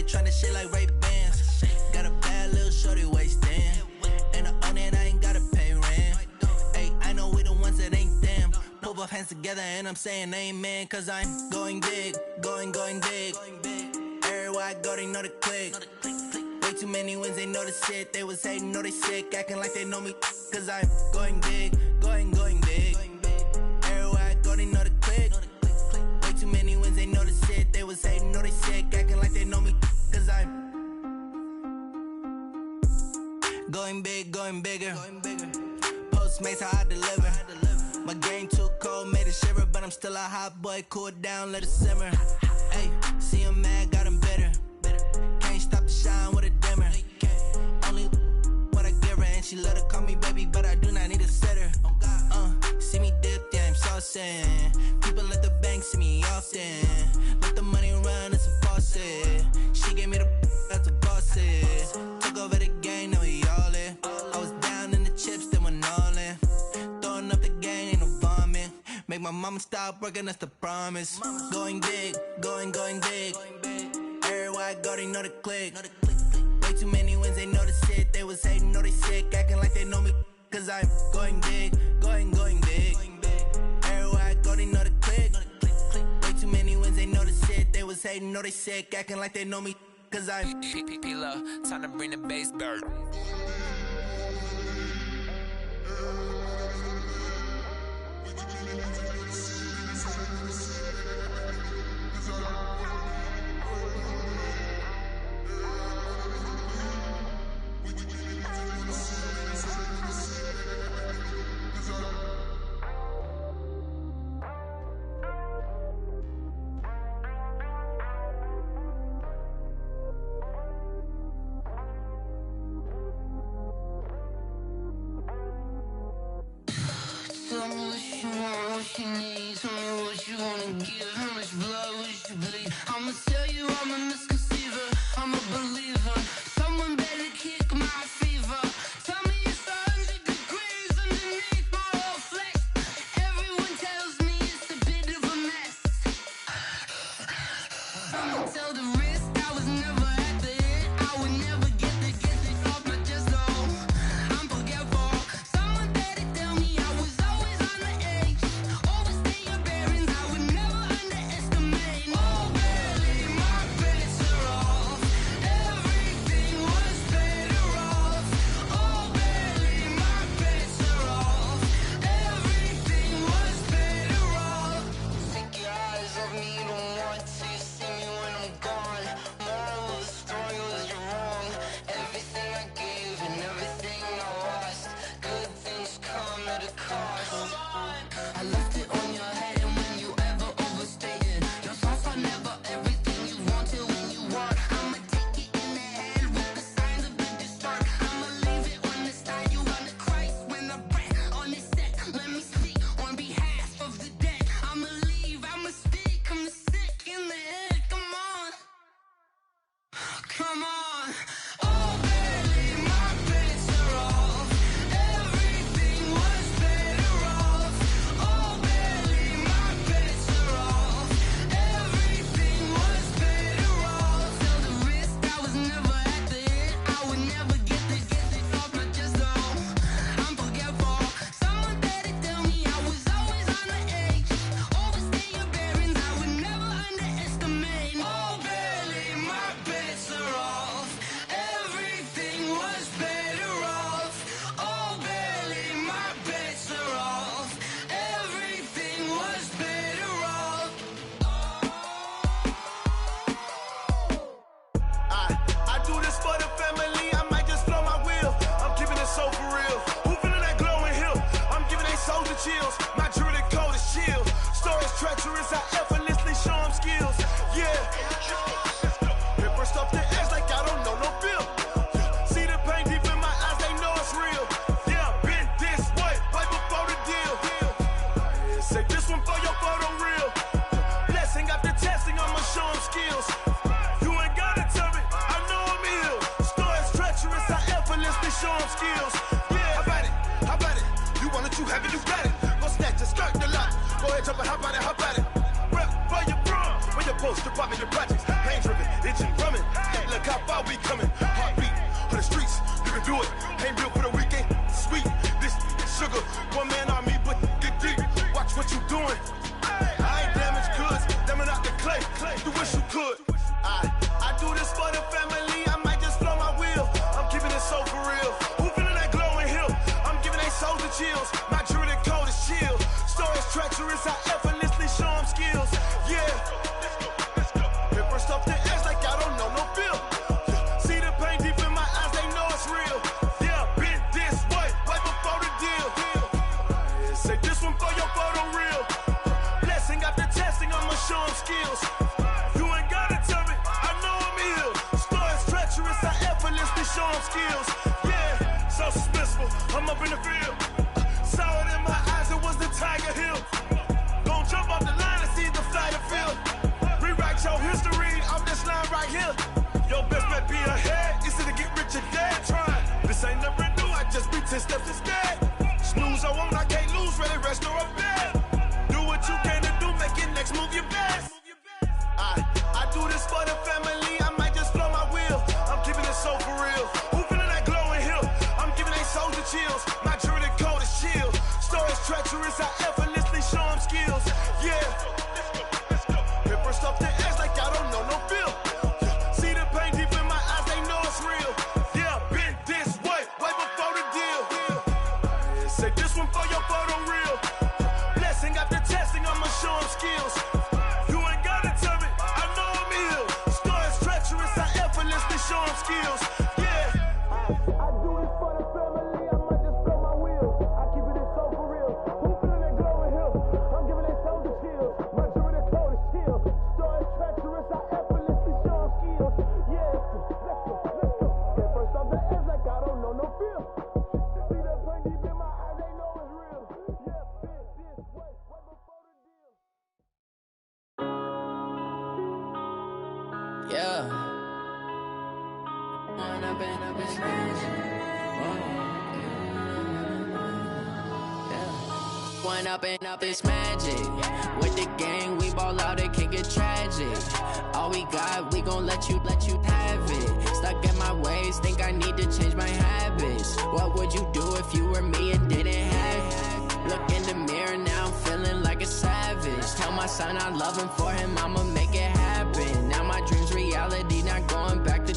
shorty tryna shit like Ray-Bans. Got a bad little shorty wasting. And I own it, I ain't gotta pay rent. Hey, I know we the ones that ain't them. Put both hands together and I'm saying amen. Cause I'm going big, going big. Everywhere I go, they know the click. Way too many wins, they know the shit. They was hating, know they sick, acting like they know me. Cause I'm going big, going big. Everywhere I go, they know the click. Way too many wins, they know the shit. They was hating, know they sick, acting like they know me. Cause I'm going big, going bigger. Postmates, how I deliver. My game too cold, made it shiver. But I'm still a hot boy, cool it down, let it simmer. Hey, see him mad, got him bitter. Can't stop the shine with a dimmer. Only what I give her, and she love to call me baby, but I do not need a sitter. See me dip, yeah, I'm saucing. People at the bank see me often. Let the money run, it's a faucet. She gave me the that's a bosses. Took over the game, now we all in. I was down in the chips, then went all in. Throwing up the game, ain't no vomit. Make my mama stop working, that's the promise. Going big, going big. Everywhere I go, they know the click. Way too many wins, they know the shit. They was hating, know they sick, acting like they know me. Cause I'm going big, going big. Everywhere I go, they know the click. Way too many wins, they know the shit. They was hating, know they sick, acting like they know me. Cause I'm P-P-P-Lo, time to bring the bass bird. Tell me what you want, what you need. Tell me what you wanna give. How much blood would you bleed? I'ma tell you I'm a misconceiver, I'm a believer. Someone better kick my fever. Tell me it's 100 degrees underneath my whole flesh. Everyone tells me it's a bit of a mess. I'ma tell the risk I was never at the end. I would never get it off my chest, though. I'm forgetful. Someone better tell me I was always on the edge. Overstay your bearings, I would never underestimate. Oh, barely, my bets are off. Everything was better off. Oh, barely, my bets are off. Everything was better off. Take your eyes off me, you don't want to see me when I'm gone. Moral of the story was you're wrong. Everything I gave and everything I lost. Good things come at a cost. I left it on your head, and when you ever overstated, your thoughts are never everything you wanted when you want. I'ma take it in the head with the signs of the distort. I'ma leave it on the side. You wanna Christ when I breath on this set. Let me speak on behalf of the dead. I'ma leave, I'ma speak. I'm the sick in the head. Come on, come on. Oh, barely, my bets are off. Everything was better off. Oh, barely, my bets are off. Everything was better off. Tell the risk I was never at the end. I would never get it off my chest, though. I'm forgetful. Someone better tell me I was always on the edge. Overstay your bearings, I would never underestimate. Oh, barely, my bets are off. wish you could. I do this for the family, I might just blow my wheel. I'm keeping it so for real. Who feeling that glowing hill? I'm giving they souls the chills. My jewelry code is chill. Stories treacherous, I effortlessly show them skills. Yeah. Hit first off the edge like I don't know no feel. See the pain deep in my eyes, they know it's real. Yeah, been this way, right before the deal. Say this one for your photo real. Blessing after testing, I'ma show them skills. You ain't gotta tell me, I know I'm ill. Stories treacherous, I effortlessly show them skills. Yeah, so suspenseful, I'm up in the field. Saw it in my eyes, it was the Tiger Hill. Gon' jump off the line and see the flight of field. Rewrite your history off this line right here. Your best bet be ahead, it's to get rich or dead trying. This ain't never new, I just be 10 steps instead. Snooze, I won't, I can't lose, ready, rest or a bed. Do what you can to do, make your next move your best. I do this for the family, I might just blow my wheel. I'm keeping it so for real. Who feeling that glowing hill? I'm giving they souls the chills. My jewelry code is chill. Stories treacherous, I effortlessly show them skills. Yeah. Hit first off the edge like I don't know no feel. See the pain deep in my eyes, they know it's real. Yeah, been this way, way before the deal. Say this one for your photo real. Blessing after testing, I'ma show them skills. You ain't gotta tell me, I know I'm ill. Stories treacherous, I effortlessly show them skills. Yeah. I do this for the family, I might just blow my wheel. I keep it so for real. Who feeling that glowing hill? I'm giving they souls the chills. My jewelry code is chill. Stories treacherous, I effortlessly show them skills. Yeah, let's go. Get first off the edge like I don't know no feel. See that pain deep in my eyes, they know it's real. Yeah, been this way, way before the deal. Yeah. When I've been up in space. When up is magic. With the gang, we ball out, it can get tragic. All we got, we gon' let you have it. Stuck in my ways, think I need to change my habits. What would you do if you were me and didn't have it? Look in the mirror, now I'm feeling like a savage. Tell my son I love him, for him I'ma make it happen. Now my dream's reality, not going back to.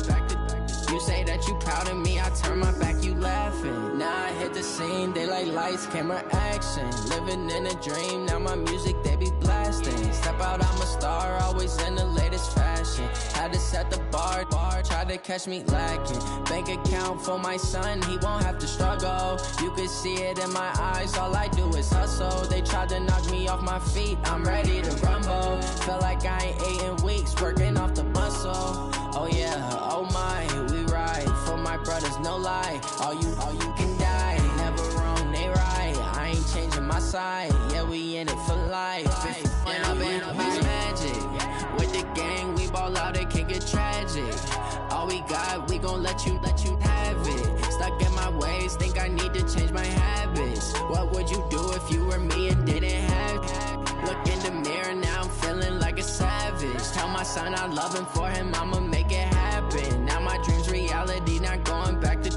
You say that you proud of me, I turn my back, you laughing. Now I hit the scene, they like lights, camera, action. Living in a dream, now my music, they be blasting. Step out, I'm a star, always in the latest fashion. Had to set the bar, try to catch me lacking. Bank account for my son, he won't have to struggle. You can see it in my eyes, all I do is hustle. They tried to knock me off my feet, I'm ready to rumble. Feel like I ain't ate in weeks, working off the muscle. Oh yeah, oh my, we ride for my brothers, no lie. All you can die, never wrong, they right. I ain't changing my side, yeah, we in it for life. When I've been up is magic. With the gang, we ball out, it can get tragic. All we got, we gon' let you have it. Stuck in my ways, think I need to change my habits. What would you do if you were me and didn't have it? Look in the mirror, now I'm feeling like a savage. Tell my son I love him, for him I'ma make it happen. Now my dream's reality, not going back to.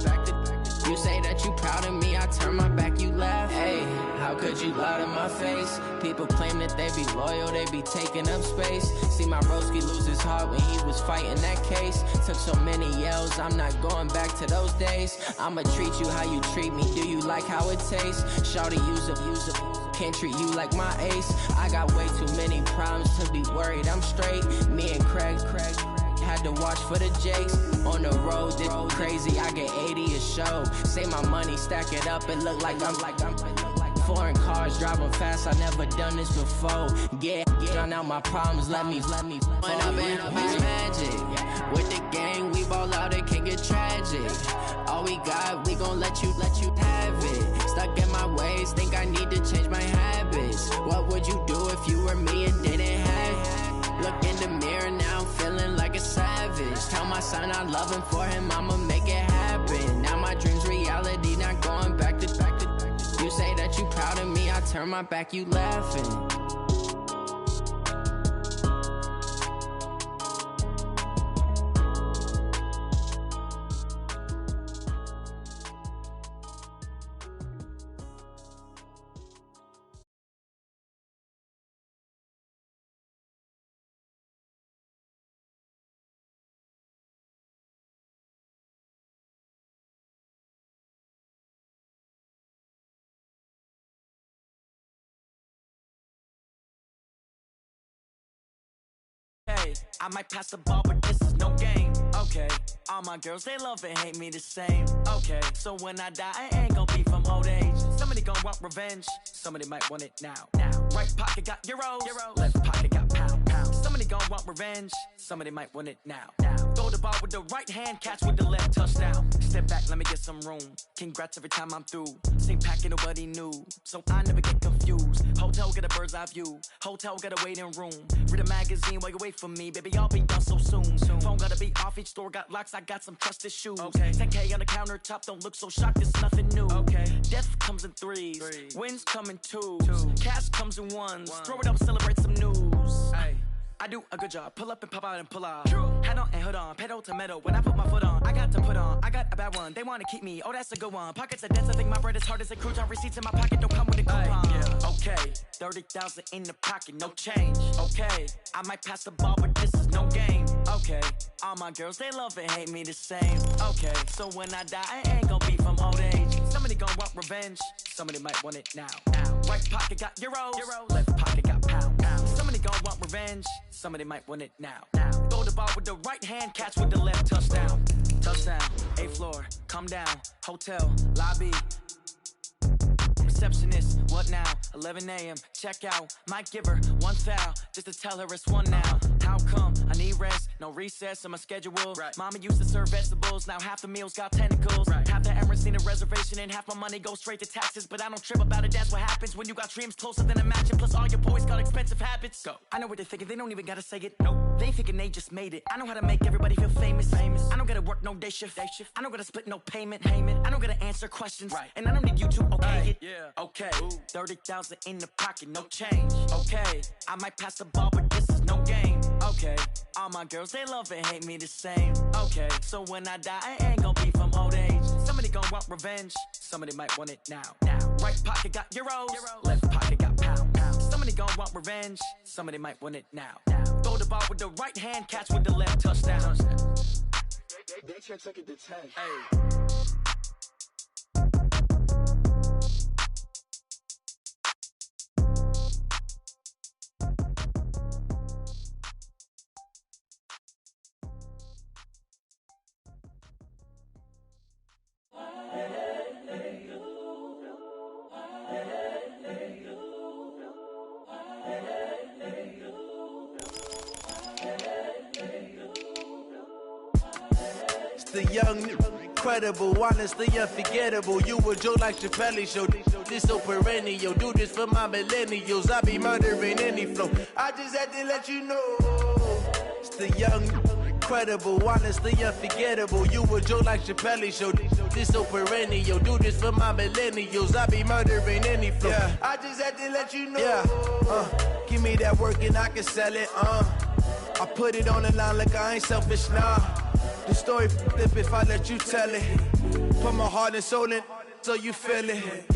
You say that you proud of me, I turn my back, you laugh. Hey, how could you lie to my face? People claim that they be loyal, they be taking up space. See my broski lose his heart when he was fighting that case. Took so many yells, I'm not going back to those days. I'ma treat you how you treat me, do you like how it tastes? Shawty, use up, can't treat you like my ace. I got way too many problems to be worried, I'm straight. Me and Craig had to watch for the Jakes. On the road, this crazy, I get 80 a show. Say my money, stack it up, it look like I'm foreign cars, driving fast, I never done this before. Yeah, drown out my problems, let me. When I've been up is magic. With the gang, we ball out, it can get tragic. All we got, we gon' let you have it. Stuck in my ways, think I need to change my habits. What would you do if you were me and didn't have it? Look in the mirror, now I'm feeling like a savage. Tell my son I love him, for him I'ma make it happen. Now my dream's reality, not going back to. You say that you proud of me, I turn my back, you laughing. I might pass the ball, but this is no game. Okay, all my girls, they love and hate me the same. Okay, so when I die, I ain't gonna be from old age. Somebody gon' want revenge, somebody might want it now. Right pocket got euros, left pocket got pound. Somebody gon' want revenge, somebody might want it now. Throw the ball with the right hand, catch with the left, touchdown. Step back, let me get some room. Congrats every time I'm through. Same packet, nobody knew, so I never get confused. Hotel get a bird's eye view, hotel get a waiting room. Read a magazine while you wait for me, baby, I'll be done so soon. Phone gotta be off, each store got locks, I got some trusted shoes. 10K on the countertop, don't look so shocked, it's nothing new. Death comes in threes, wins come in twos, cash comes in ones. Throw it up, celebrate some news. I do a good job, pull up and pop out and pull off. Head on and hood on, pedal to metal. When I put my foot on, I got to put on. I got a bad one, they wanna keep me, oh that's a good one. Pockets are dense, I think my bread is hard as a crouton. Receipts in my pocket don't come with a coupon. Okay, 30,000 in the pocket, no change. Okay, I might pass the ball, but this is no game. Okay, all my girls, they love and hate me the same. Okay, so when I die, I ain't gonna be from old age. Somebody gon' want revenge, somebody might want it now. Right pocket got euros, left pocket got pound. Somebody gon' want revenge, somebody might want it now. Throw the ball with the right hand, catch with the left, touchdown. Touchdown, 8th floor, come down, hotel, lobby. Receptionist, what now? 11 a.m., check out. Might give her one foul, just to tell her it's one now. How come? I need rest, no recess in my schedule. Mama used to serve vegetables, now half the meals got tentacles. Half the Emirates need a reservation and half my money goes straight to taxes. But I don't trip about it, that's what happens when you got dreams closer than a mansion. Plus all your boys got expensive habits. I know what they're thinking, they don't even gotta say it. Nope, they thinking they just made it. I know how to make everybody feel famous. I don't gotta work no day shift. I don't gotta split no payment. I don't gotta answer questions, and I don't need you to okay it. Okay, 30,000 in the pocket, no change. Okay, I might pass the ball, but this is no game. Okay, all my girls, they love and hate me the same. Okay, so when I die, I ain't gonna be from old age. Somebody gon' want revenge, somebody might want it now. Right pocket got euros, left pocket got pound. Somebody gon' want revenge, somebody might want it now. Throw the ball with the right hand, catch with the left, touchdown. They check it to 10. The young, incredible, honestly unforgettable. You a joke like Chappelle show. This so perennial. Do this for my millennials. I be murdering any flow. I just had to let you know. It's the young, incredible, honestly unforgettable. You a joke like Chappelle show. This so perennial. Do this for my millennials. I be murdering any flow. I just had to let you know. Give me that work and I can sell it. I put it on the line like I ain't selfish, nah. The story flip if I let you tell it. Put my heart and soul in so you feel it.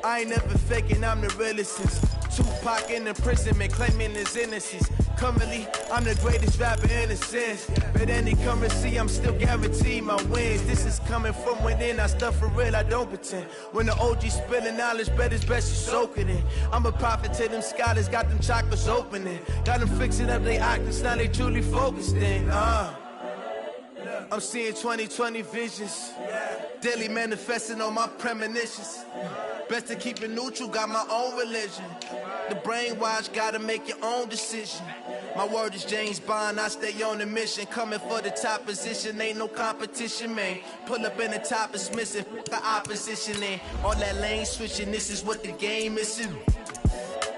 I ain't never faking, I'm the realest since Tupac in imprisonment, claiming his innocence. Currently, I'm the greatest rapper in a sense. But any currency, I'm still guaranteed my wins. This is coming from within, I stuff for real, I don't pretend. When the OG spilling knowledge, bet it's best you soak it in. I'm a prophet to them scholars, got them chakras opening. Got them fixing up their octaves, now they truly focused in. I'm seeing 2020 visions, daily manifesting on my premonitions. Best to keep it neutral, got my own religion. The brainwash, gotta make your own decision. My word is James Bond, I stay on the mission. Coming for the top position, ain't no competition, man. Pull up in the top is missing, the opposition in. All that lane switching, this is what the game is.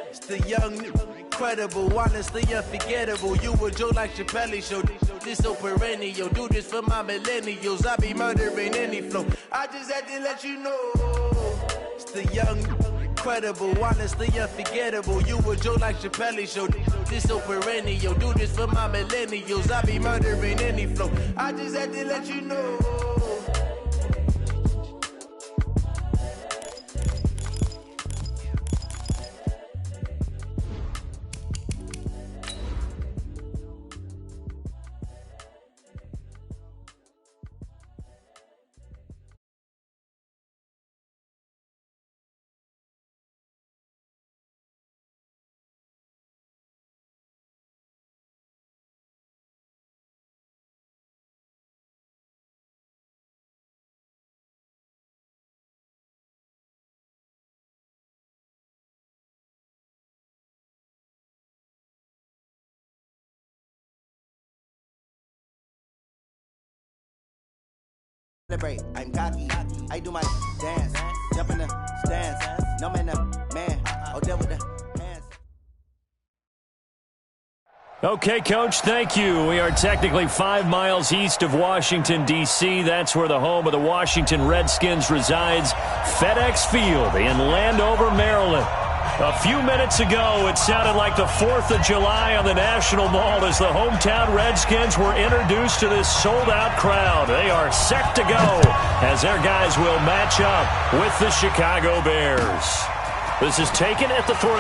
It's the young, incredible, honestly unforgettable. You a joke like Chappelle show. This so perennial. Do this for my millennials. I be murdering any flow. I just had to let you know. It's the young, incredible, honestly unforgettable. You a joke like Chappelle show. This so perennial. Do this for my millennials. I be murdering any flow. I just had to let you know. Celebrate, I'm cocky. I do my dance, jump in the stands. No man, man. Oh, there with the hands. Okay, Coach, thank you. We are technically 5 miles east of Washington, D.C. That's where the home of the Washington Redskins resides, FedEx Field in Landover, Maryland. A few minutes ago, it sounded like the 4th of July on the National Mall as the hometown Redskins were introduced to this sold-out crowd. They are set to go as their guys will match up with the Chicago Bears. This is taken at the 3.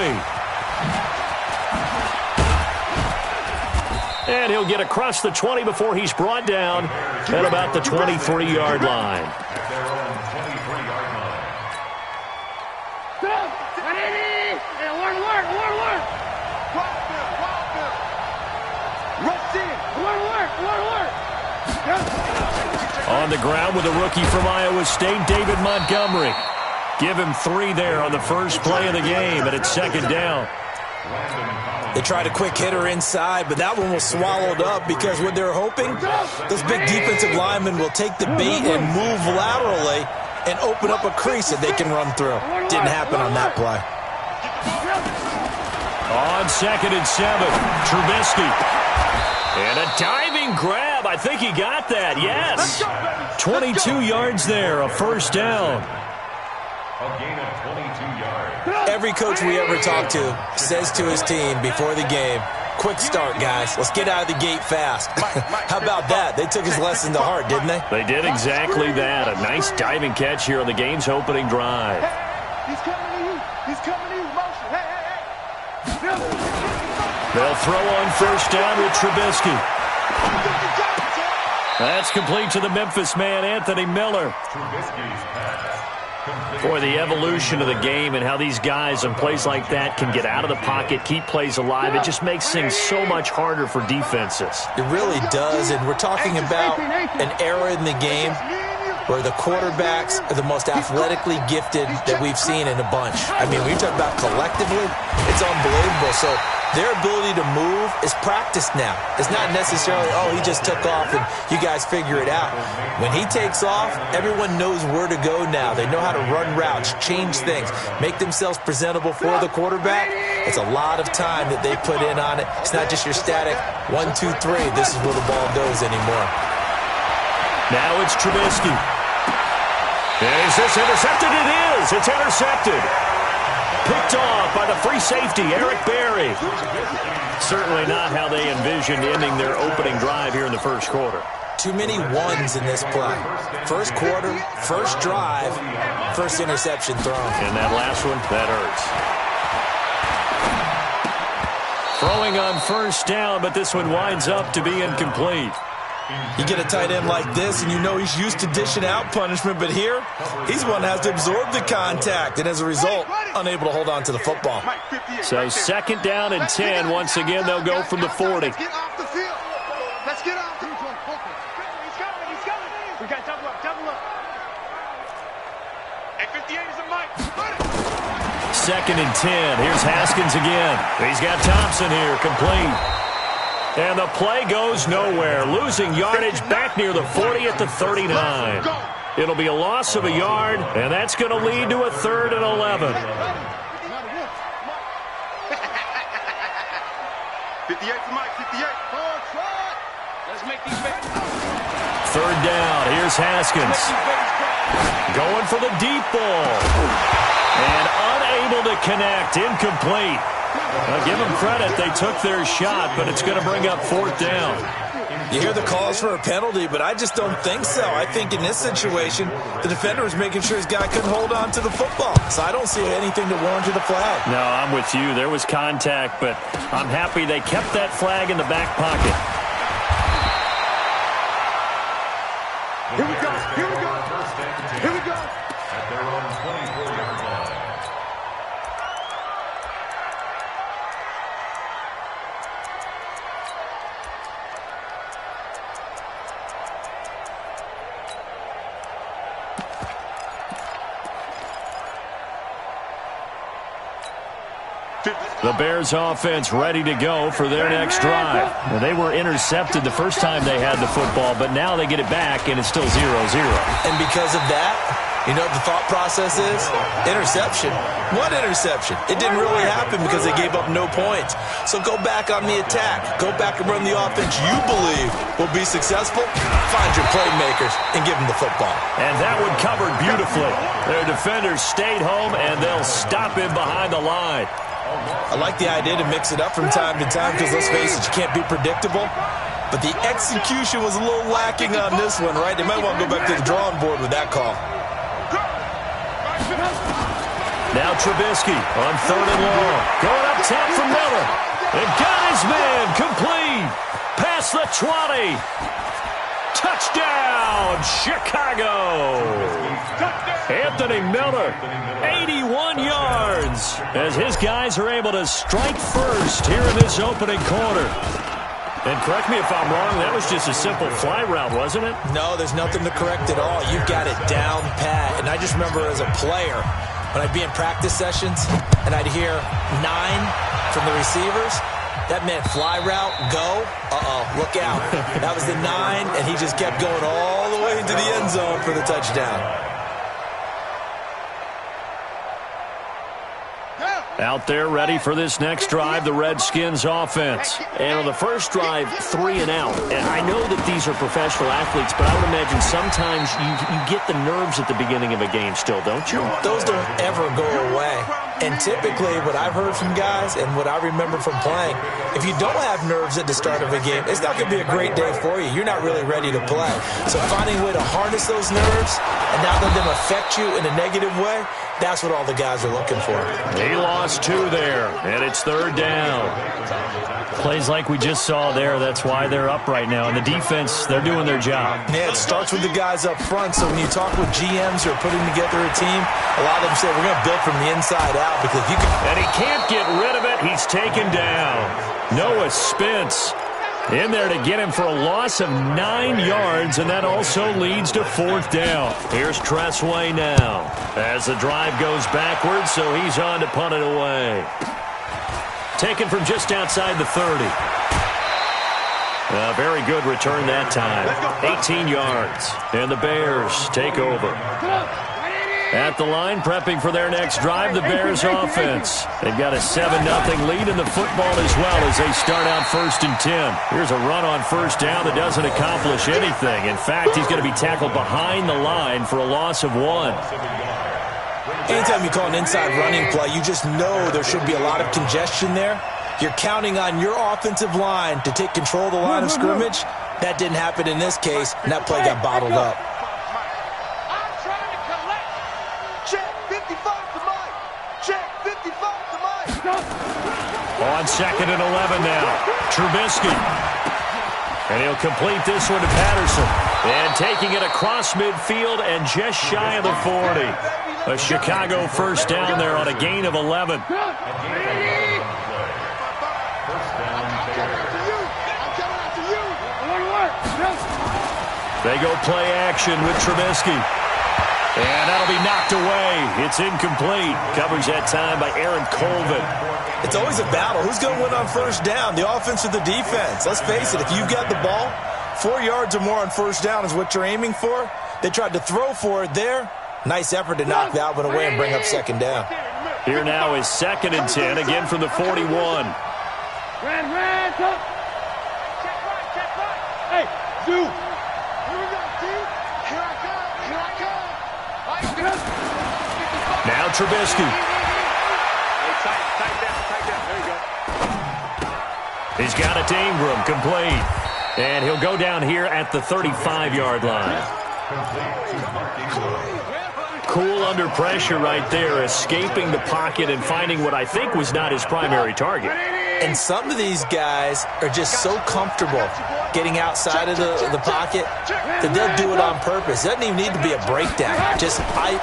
And he'll get across the 20 before he's brought down at about the 23-yard line. On the ground with a rookie from Iowa State, David Montgomery. Give him 3 there on the first play of the game, and it's second down. They tried a quick hitter inside, but that one was swallowed up because what they're hoping, those big defensive linemen will take the bait and move laterally and open up a crease that they can run through. Didn't happen on that play. On 2nd and 7, Trubisky. And a diving grab. I think he got that. Yes. 22 yards there, a first down. A gain of 22 yards. Every coach we ever talk to says to his team before the game, quick start, guys. Let's get out of the gate fast. How about that? They took his lesson to heart, didn't they? They did exactly that. A nice diving catch here on the game's opening drive. He's coming to you. He's coming to you. Motion. Hey. They'll throw on first down with Trubisky. That's complete to the Memphis man, Anthony Miller. Trubisky's pass. Boy, the evolution of the game and how these guys in plays like that can get out of the pocket, keep plays alive, it just makes things so much harder for defenses. It really does, and we're talking about an era in the game where the quarterbacks are the most athletically gifted that we've seen in a bunch. I mean, when you talk about collectively, it's unbelievable. So their ability to move is practiced now. It's not necessarily, oh, he just took off and you guys figure it out. When he takes off, everyone knows where to go now. They know how to run routes, change things, make themselves presentable for the quarterback. It's a lot of time that they put in on it. It's not just your static 1, 2, 3. This is where the ball goes anymore. Now it's Trubisky. And is this intercepted? It is. It's intercepted. Picked off by the free safety, Eric Berry. Certainly not how they envisioned ending their opening drive here in the first quarter. Too many ones in this play. First quarter, first drive, first interception thrown. And that last one, that hurts. Throwing on first down, but this one winds up to be incomplete. You get a tight end like this, and you know he's used to dishing out punishment, but here, he's one that has to absorb the contact, and as a result, unable to hold on to the football. So second down and 10. Once again, they'll go from the 40. Let's get off the field. Let's get off the field. He's coming. We got double up. Hey, 58 is a mic. Second and 10. Here's Haskins again. He's got Thompson here, complete. And the play goes nowhere. Losing yardage back near the 40 at the 39. It'll be a loss of a yard, and that's going to lead to a 3rd and 11. 58 to Mike, 58. Let's make these babies. 3rd down. Here's Haskins. Going for the deep ball. And unable to connect. Incomplete. Now, give them credit. They took their shot, but it's going to bring up 4th down. You hear the calls for a penalty, but I just don't think so. I think in this situation, the defender was making sure his guy couldn't hold on to the football. So I don't see anything to warrant a flag. No, I'm with you. There was contact, but I'm happy they kept that flag in the back pocket. Here we go. At their own 24-yard line. The Bears offense ready to go for their next drive. Now, they were intercepted the first time they had the football, but now they get it back, and it's still 0-0. And because of that, you know what the thought process is? Interception. What interception? It didn't really happen because they gave up no points. So go back on the attack. Go back and run the offense you believe will be successful. Find your playmakers and give them the football. And that one covered beautifully. Their defenders stayed home, and they'll stop him behind the line. I like the idea to mix it up from time to time because, let's face it, you can't be predictable. But the execution was a little lacking on this one, right? They might want to go back to the drawing board with that call. Now Trubisky on 3rd and long. Going up top for Miller. And got his man complete. Past the 20. Touchdown, Chicago. Anthony Miller, 81 yards. As his guys are able to strike first here in this opening quarter. And correct me if I'm wrong, that was just a simple fly route, wasn't it? No, there's nothing to correct at all. You've got it down pat. And I just remember as a player, when I'd be in practice sessions and I'd hear 9 from the receivers, that meant fly route, go, look out. That was the 9, and he just kept going all the way into the end zone for the touchdown. Out there ready for this next drive, the Redskins offense. And on the first drive, 3 and out. And I know that these are professional athletes, but I would imagine sometimes you get the nerves at the beginning of a game still, don't you? Those don't ever go away. And typically, what I've heard from guys and what I remember from playing, if you don't have nerves at the start of a game, it's not going to be a great day for you. You're not really ready to play. So finding a way to harness those nerves and not let them affect you in a negative way, that's what all the guys are looking for. He lost 2 there, and it's 3rd down. Plays like we just saw there, that's why they're up right now. And the defense, they're doing their job. Yeah, it starts with the guys up front. So when you talk with GMs who are putting together a team, a lot of them say, we're going to build from the inside out because you can. And he can't get rid of it. He's taken down. Noah Spence in there to get him for a loss of 9 yards, and that also leads to 4th down. Here's Tressway now as the drive goes backwards, so he's on to punt it away. Taken from just outside the 30. A very good return that time. 18 yards, and the Bears take over. At the line, prepping for their next drive, the Bears offense. They've got a 7-0 lead in the football as well as they start out 1st and 10. Here's a run on 1st down that doesn't accomplish anything. In fact, he's going to be tackled behind the line for a loss of 1. Anytime you call an inside running play, you just know there should be a lot of congestion there. You're counting on your offensive line to take control of the line of scrimmage. That didn't happen in this case, and that play got bottled up. On 2nd and 11 now, Trubisky. And he'll complete this one to Patterson. And taking it across midfield and just shy of the 40. A Chicago 1st down there on a gain of 11. They go play action with Trubisky. And that'll be knocked away. It's incomplete. Coverage that time by Aaron Colvin. It's always a battle. Who's going to win on 1st down, the offense or the defense? Let's face it, if you've got the ball, 4 yards or more on 1st down is what you're aiming for. They tried to throw for it there. Nice effort to knock that one away and bring up 2nd down. Here now is 2nd and 10, again from the 41. Hey, dude. Here we go, dude. Here I come. Here I come. Now Trubisky. Tight down. There you go. He's got it to Ingram, complete. And he'll go down here at the 35-yard line. Cool under pressure right there, escaping the pocket and finding what I think was not his primary target. And some of these guys are just so comfortable getting outside of the pocket that they'll do it on purpose. It doesn't even need to be a breakdown.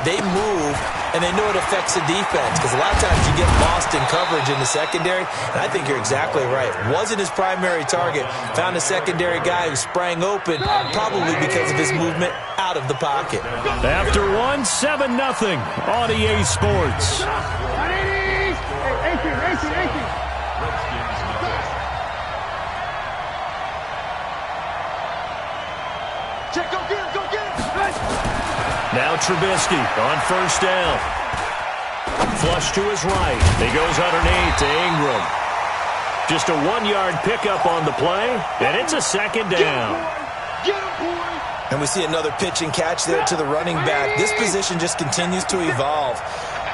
They move, and they know it affects the defense because a lot of times you get lost in coverage in the secondary, and I think you're exactly right. Wasn't his primary target. Found a secondary guy who sprang open, probably because of his movement out of the pocket. After 7-0 on EA Sports. Redskins nothing. Check, go get him. Now Trubisky on first down. Flush to his right. He goes underneath to Ingram. Just a 1-yard pickup on the play, and it's a second down. Get him, boy. And we see another pitch and catch there to the running back. This position just continues to evolve.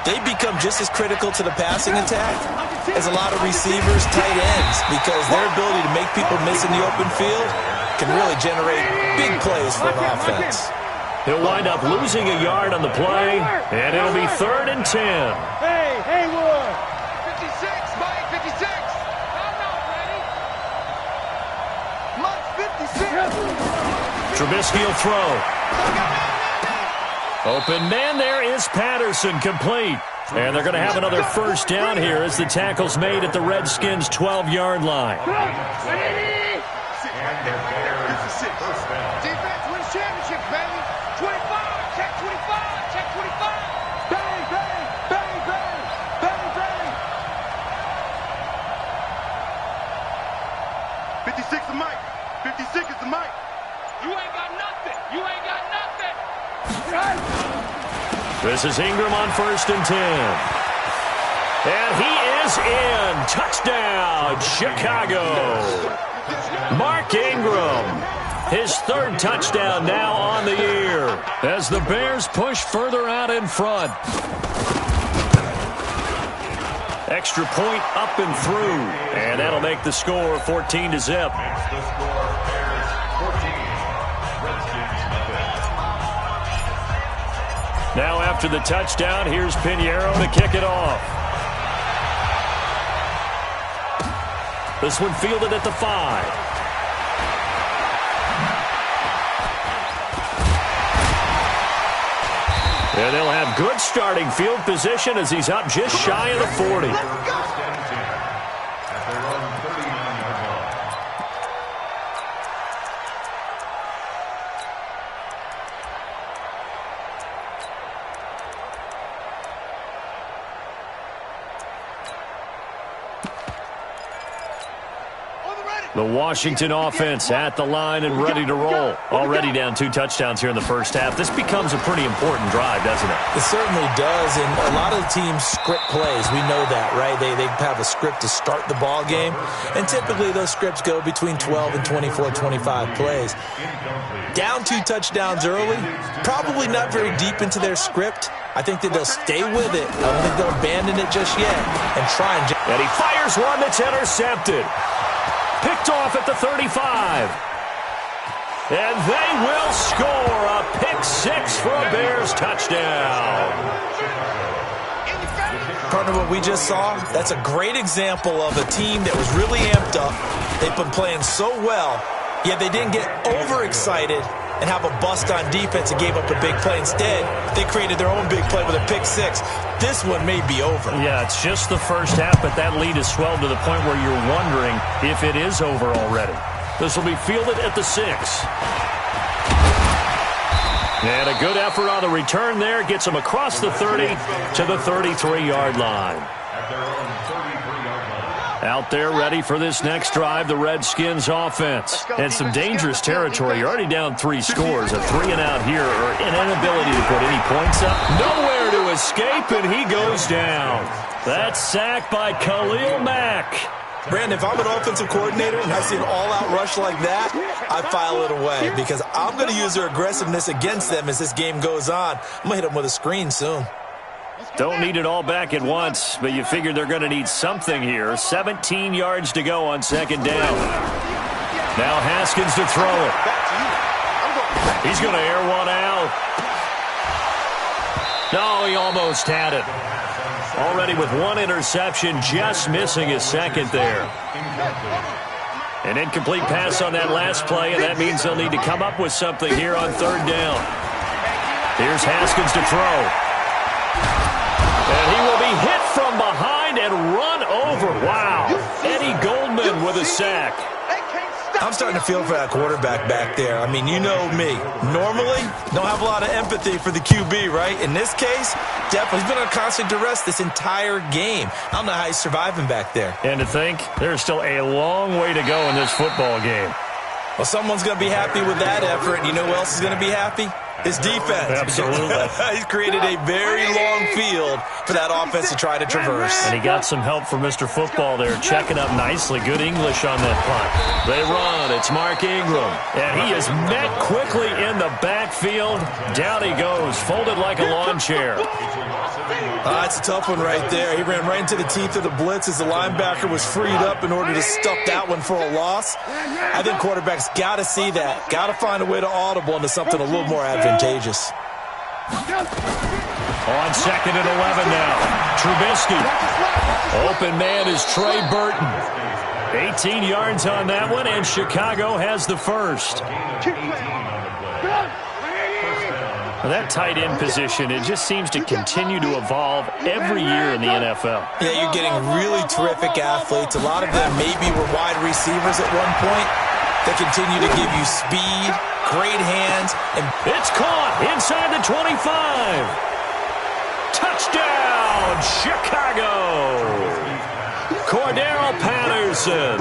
They become just as critical to the passing attack as a lot of receivers, tight ends, because their ability to make people miss in the open field can really generate big plays for an offense. He'll wind up losing a yard on the play, and it'll be 3rd and 10. Hey, Haywood. 56, Mike, 56. Mike, 56. Trubisky will throw. Open man there is Patterson, complete. And they're going to have another first down here as the tackle's made at the Redskins' 12-yard line. And their Bears first down. Defense wins championship, baby. 25, check 25, check 25. Bang, bang, bang, bang, bang, bang. 56 is Mike. 56 is the Mike. You ain't got nothing. You ain't got nothing. This is Ingram on 1st and 10. And he is in. Touchdown, Chicago. Mark Ingram, his 3rd touchdown now on the year as the Bears push further out in front. Extra point up and through, and that'll make the score 14-0. Makes the score Bears 14. Redskins nothing. Now after the touchdown, here's Pinheiro to kick it off. This one fielded at the 5. And they'll have good starting field position as he's up just shy of the 40. First and 10 at their own 39-yard line. The Washington offense at the line and ready to roll. Already down 2 touchdowns here in the first half. This becomes a pretty important drive, doesn't it? It certainly does, and a lot of the teams script plays. We know that, right? They have a script to start the ball game, and typically those scripts go between 12 and 24, 25 plays. Down 2 touchdowns early, probably not very deep into their script. I think that they'll stay with it. I don't think they'll abandon it just yet and try and... And he fires one that's intercepted. Picked off at the 35. And they will score a pick 6 for a Bears touchdown. Partner, what we just saw, that's a great example of a team that was really amped up. They've been playing so well, yet they didn't get overexcited and have a bust on defense and gave up a big play. Instead, they created their own big play with a pick 6. This one may be over. Yeah, it's just the first half, but that lead has swelled to the point where you're wondering if it is over already. This will be fielded at the 6. And a good effort on the return there. Gets them across the 30 to the 33-yard line. At their own 33-yard line. Out there ready for this next drive, the Redskins offense. And some dangerous territory. You're already down 3 scores. A 3-and-out here, or an inability to put any points up. Nowhere to escape, and he goes down. That's sacked by Khalil Mack. Brandon, if I'm an offensive coordinator and I see an all-out rush like that, I file it away because I'm going to use their aggressiveness against them as this game goes on. I'm going to hit them with a screen soon. Don't need it all back at once, but you figure they're going to need something here. 17 yards to go on 2nd down. Now Haskins to throw it. He's going to air one out. No, he almost had it. Already with 1 interception, just missing his 2nd there. An incomplete pass on that last play, and that means they'll need to come up with something here on 3rd down. Here's Haskins to throw. And he will be hit from behind and run over. Wow. Eddie Goldman with a sack. I'm starting to feel for that quarterback back there. I mean, you know me. Normally, don't have a lot of empathy for the QB, right? In this case, definitely. He's been under constant duress this entire game. I don't know how he's surviving back there. And to think, there's still a long way to go in this football game. Well, someone's going to be happy with that effort. And you know who else is going to be happy? His defense. Absolutely. He's created a very long field for that offense to try to traverse. And he got some help from Mr. Football there, checking up nicely. Good English on that punt. They run. It's Mark Ingram. And he is met quickly in the backfield. Down he goes, folded like a lawn chair. That's a tough one right there. He ran right into the teeth of the blitz as the linebacker was freed up in order to stuff that one for a loss. I think quarterbacks got to see that. Got to find a way to audible into something a little more advantageous. On 2nd and 11 now. Trubisky. Open man is Trey Burton. 18 yards on that one, and Chicago has the first. That tight end position, it just seems to continue to evolve every year in the NFL. Yeah, you're getting really terrific athletes. A lot of them maybe were wide receivers at one point. They continue to give you speed, great hands. And it's caught inside the 25. Touchdown, Chicago. Cordero Patterson,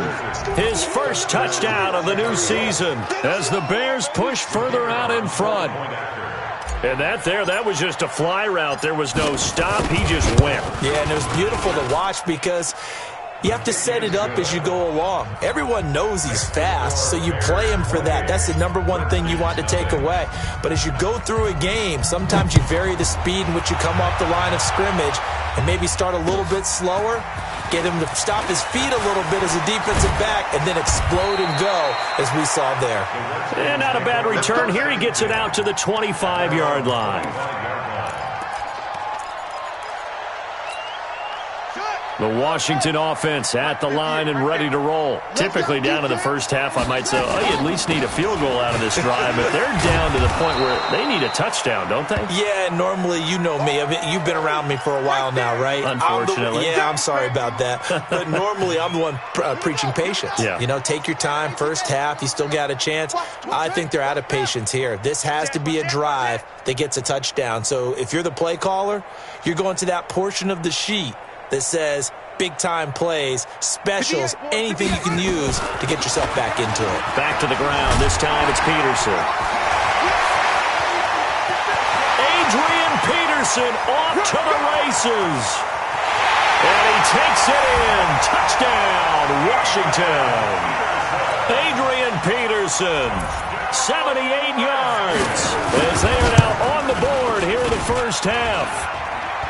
his first touchdown of the new season as the Bears push further out in front. And that was just a fly route. There was no stop. He just went. Yeah, and it was beautiful to watch because you have to set it up as you go along. Everyone knows he's fast, so you play him for that. That's the number one thing you want to take away. But as you go through a game, sometimes you vary the speed in which you come off the line of scrimmage and maybe start a little bit slower, get him to stop his feet a little bit as a defensive back, and then explode and go, as we saw there. And not a bad return. Here he gets it out to the 25-yard line. The Washington offense at the line and ready to roll. Typically down to the first half, I might say, oh, you at least need a field goal out of this drive. But they're down to the point where they need a touchdown, don't they? Yeah, normally, you know me. You've been around me for a while now, right? Unfortunately. I'm sorry about that. But normally, I'm the one preaching patience. Yeah. You know, take your time. First half, you still got a chance. I think they're out of patience here. This has to be a drive that gets a touchdown. So if you're the play caller, you're going to that portion of the sheet that says big-time plays, specials, anything you can use to get yourself back into it. Back to the ground. This time it's Peterson. Adrian Peterson off to the races. And he takes it in. Touchdown, Washington. Adrian Peterson, 78 yards, as they are now on the board here in the first half.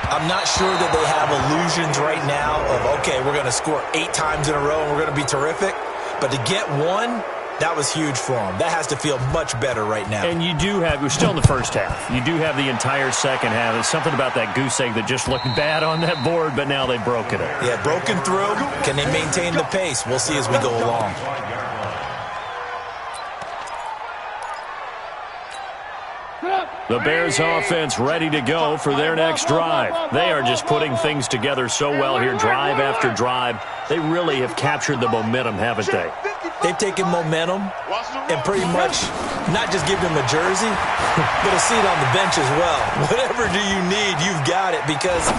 I'm not sure that they have illusions right now of, okay, we're going to score 8 times in a row and we're going to be terrific. But to get one, that was huge for them. That has to feel much better right now. And you do have, we're still in the first half. You do have the entire second half. There's something about that goose egg that just looked bad on that board, but now they've broken it. Yeah, broken through. Can they maintain the pace? We'll see as we go along. The Bears offense ready to go for their next drive. They are just putting things together so well here, drive after drive. They really have captured the momentum, haven't they? They've taken momentum and pretty much not just given them a jersey, but a seat on the bench as well. Whatever do you need, you've got it, because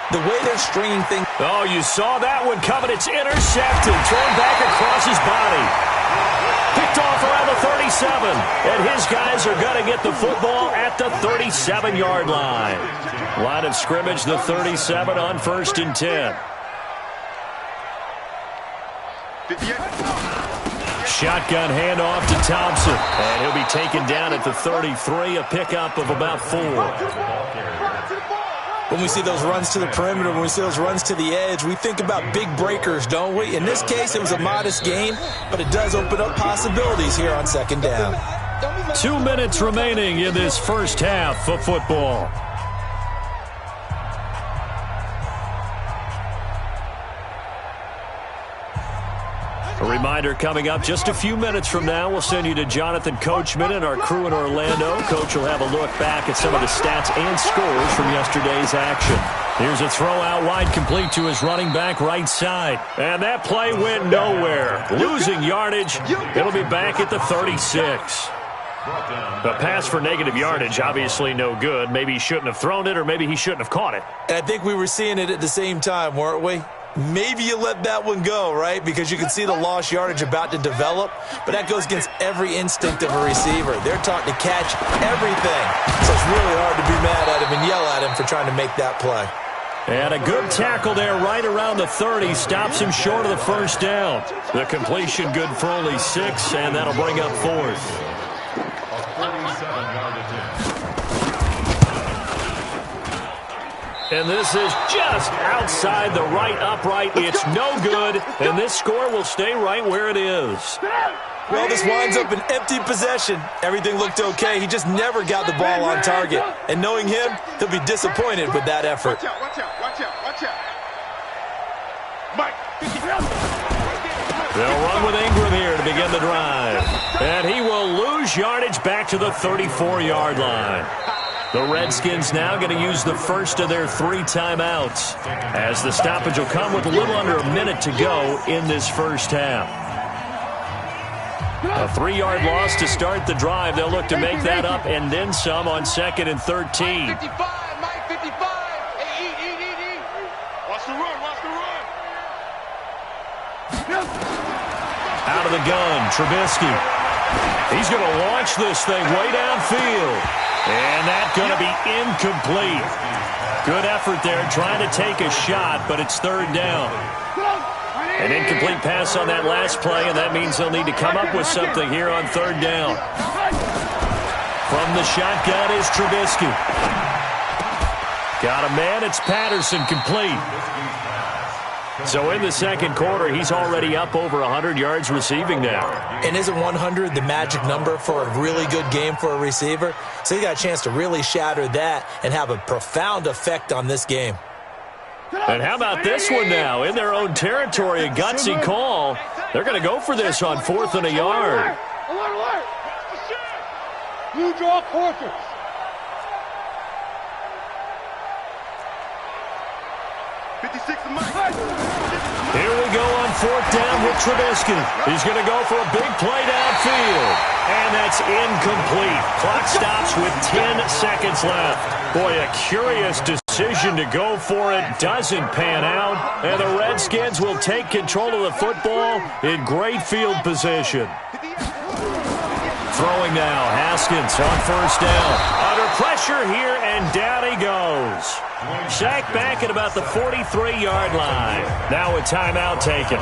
the way they're stringing things. Oh, you saw that one coming. It's intercepted, thrown back across his body. Picked off around the 37, and his guys are going to get the football at the 37-yard line. Line of scrimmage, the 37 on 1st and 10. Shotgun handoff to Thompson, and he'll be taken down at the 33, a pickup of about 4. When we see those runs to the perimeter, when we see those runs to the edge, we think about big breakers, don't we? In this case, it was a modest gain, but it does open up possibilities here on 2nd down. 2 minutes remaining in this first half of football. A reminder coming up just a few minutes from now. We'll send you to Jonathan Coachman and our crew in Orlando. Coach will have a look back at some of the stats and scores from yesterday's action. Here's a throw out wide, complete to his running back right side. And that play went nowhere. Losing yardage. It'll be back at the 36. The pass for negative yardage, obviously no good. Maybe he shouldn't have thrown it, or maybe he shouldn't have caught it. And I think we were seeing it at the same time, weren't we? Maybe you let that one go, right? Because you can see the lost yardage about to develop, but that goes against every instinct of a receiver. They're taught to catch everything. So it's really hard to be mad at him and yell at him for trying to make that play. And a good tackle there right around the 30. Stops him short of the first down. The completion good for only 6, and that'll bring up 4th. And this is just outside the right upright. It's no good, and this score will stay right where it is. Well, this winds up an empty possession. Everything looked okay. He just never got the ball on target. And knowing him, he'll be disappointed with that effort. Watch out. Mike. They'll run with Ingram here to begin the drive. And he will lose yardage back to the 34-yard line. The Redskins now going to use the first of their 3 timeouts, as the stoppage will come with a little under a minute to go in this first half. A 3-yard loss to start the drive. They'll look to make that up and then some on 2nd and 13. Mike 55. Hey, eat. Watch the run. Out of the gun, Trubisky. He's going to launch this thing way downfield. And that's going to be incomplete. Good effort there trying to take a shot, but it's 3rd down. An incomplete pass on that last play, and that means they'll need to come up with something here on 3rd down. From the shotgun is Trubisky. Got a man, it's Patterson, complete. So in the second quarter, he's already up over 100 yards receiving now. And isn't 100 the magic number for a really good game for a receiver? So he got a chance to really shatter that and have a profound effect on this game. And how about this one now? In their own territory, a gutsy call. They're going to go for this on 4th and a yard. Alert! Blue draw quarters. Here we go on 4th down with Trubisky. He's going to go for a big play downfield. And that's incomplete. Clock stops with 10 seconds left. Boy, a curious decision to go for it. Doesn't pan out. And the Redskins will take control of the football in great field position. Throwing now, Haskins on 1st down. Under pressure here, and down he goes. Sacked back at about the 43-yard line. Now a timeout taken.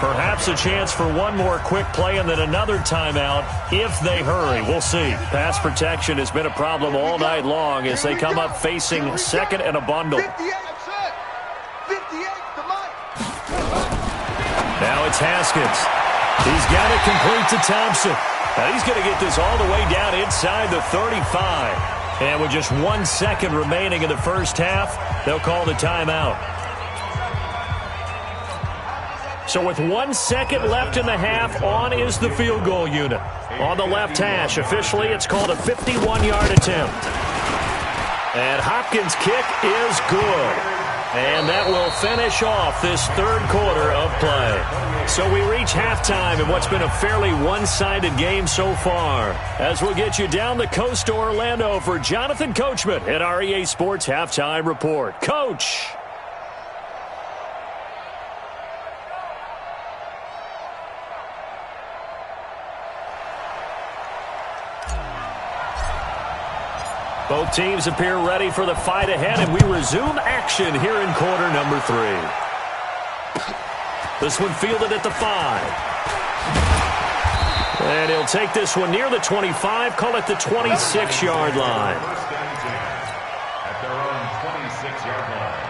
Perhaps a chance for one more quick play and then another timeout if they hurry. We'll see. Pass protection has been a problem all night long as they come up facing 2nd and a bundle. Now it's Haskins. He's got it complete to Thompson. Now he's going to get this all the way down inside the 35. And with just 1 second remaining in the first half, they'll call the timeout. So with 1 second left in the half, on is the field goal unit. On the left hash, officially it's called a 51-yard attempt. And Hopkins' kick is good. And that will finish off this 3rd quarter of play. So we reach halftime in what's been a fairly one-sided game so far. As we'll get you down the coast to Orlando for Jonathan Coachman at our EA Sports Halftime Report. Coach! Both teams appear ready for the fight ahead, and we resume action here in quarter number 3. This one fielded at the 5. And he'll take this one near the 25, call it the 26-yard line. At their own 26-yard line.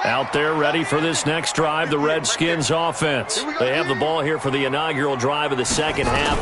Out there ready for this next drive, the Redskins offense. They have the ball here for the inaugural drive of the second half.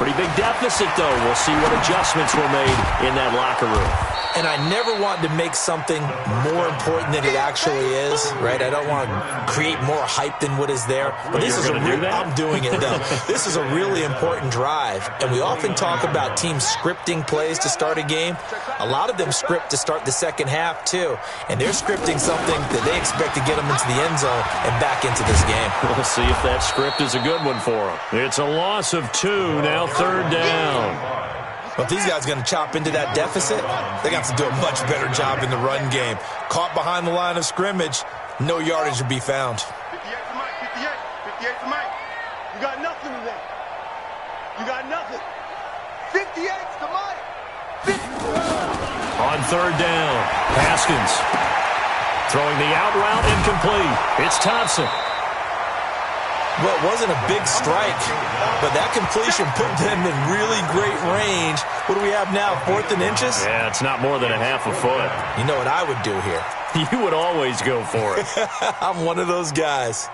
Pretty big deficit, though. We'll see what adjustments were made in that locker room. And I never want to make something more important than it actually is, right? I don't want to create more hype than what is there. But this is I'm doing it, though. This is a really important drive. And we often talk about teams scripting plays to start a game. A lot of them script to start the second half, too. And they're scripting something that they expect to get them into the end zone and back into this game. We'll see if that script is a good one for them. It's a loss of 2, now 3rd down. But if these guys are going to chop into that deficit, they're going to have to do a much better job in the run game. Caught behind the line of scrimmage, no yardage to be found. 58 to Mike, 58 to Mike. You got nothing today. You got nothing. 58 to Mike. On 3rd down, Haskins throwing the out route incomplete. It's Thompson. Well, it wasn't a big strike, but that completion put them in really great range. What do we have now, 4th and inches? Yeah, it's not more than a half a foot. You know what I would do here? You would always go for it. I'm one of those guys.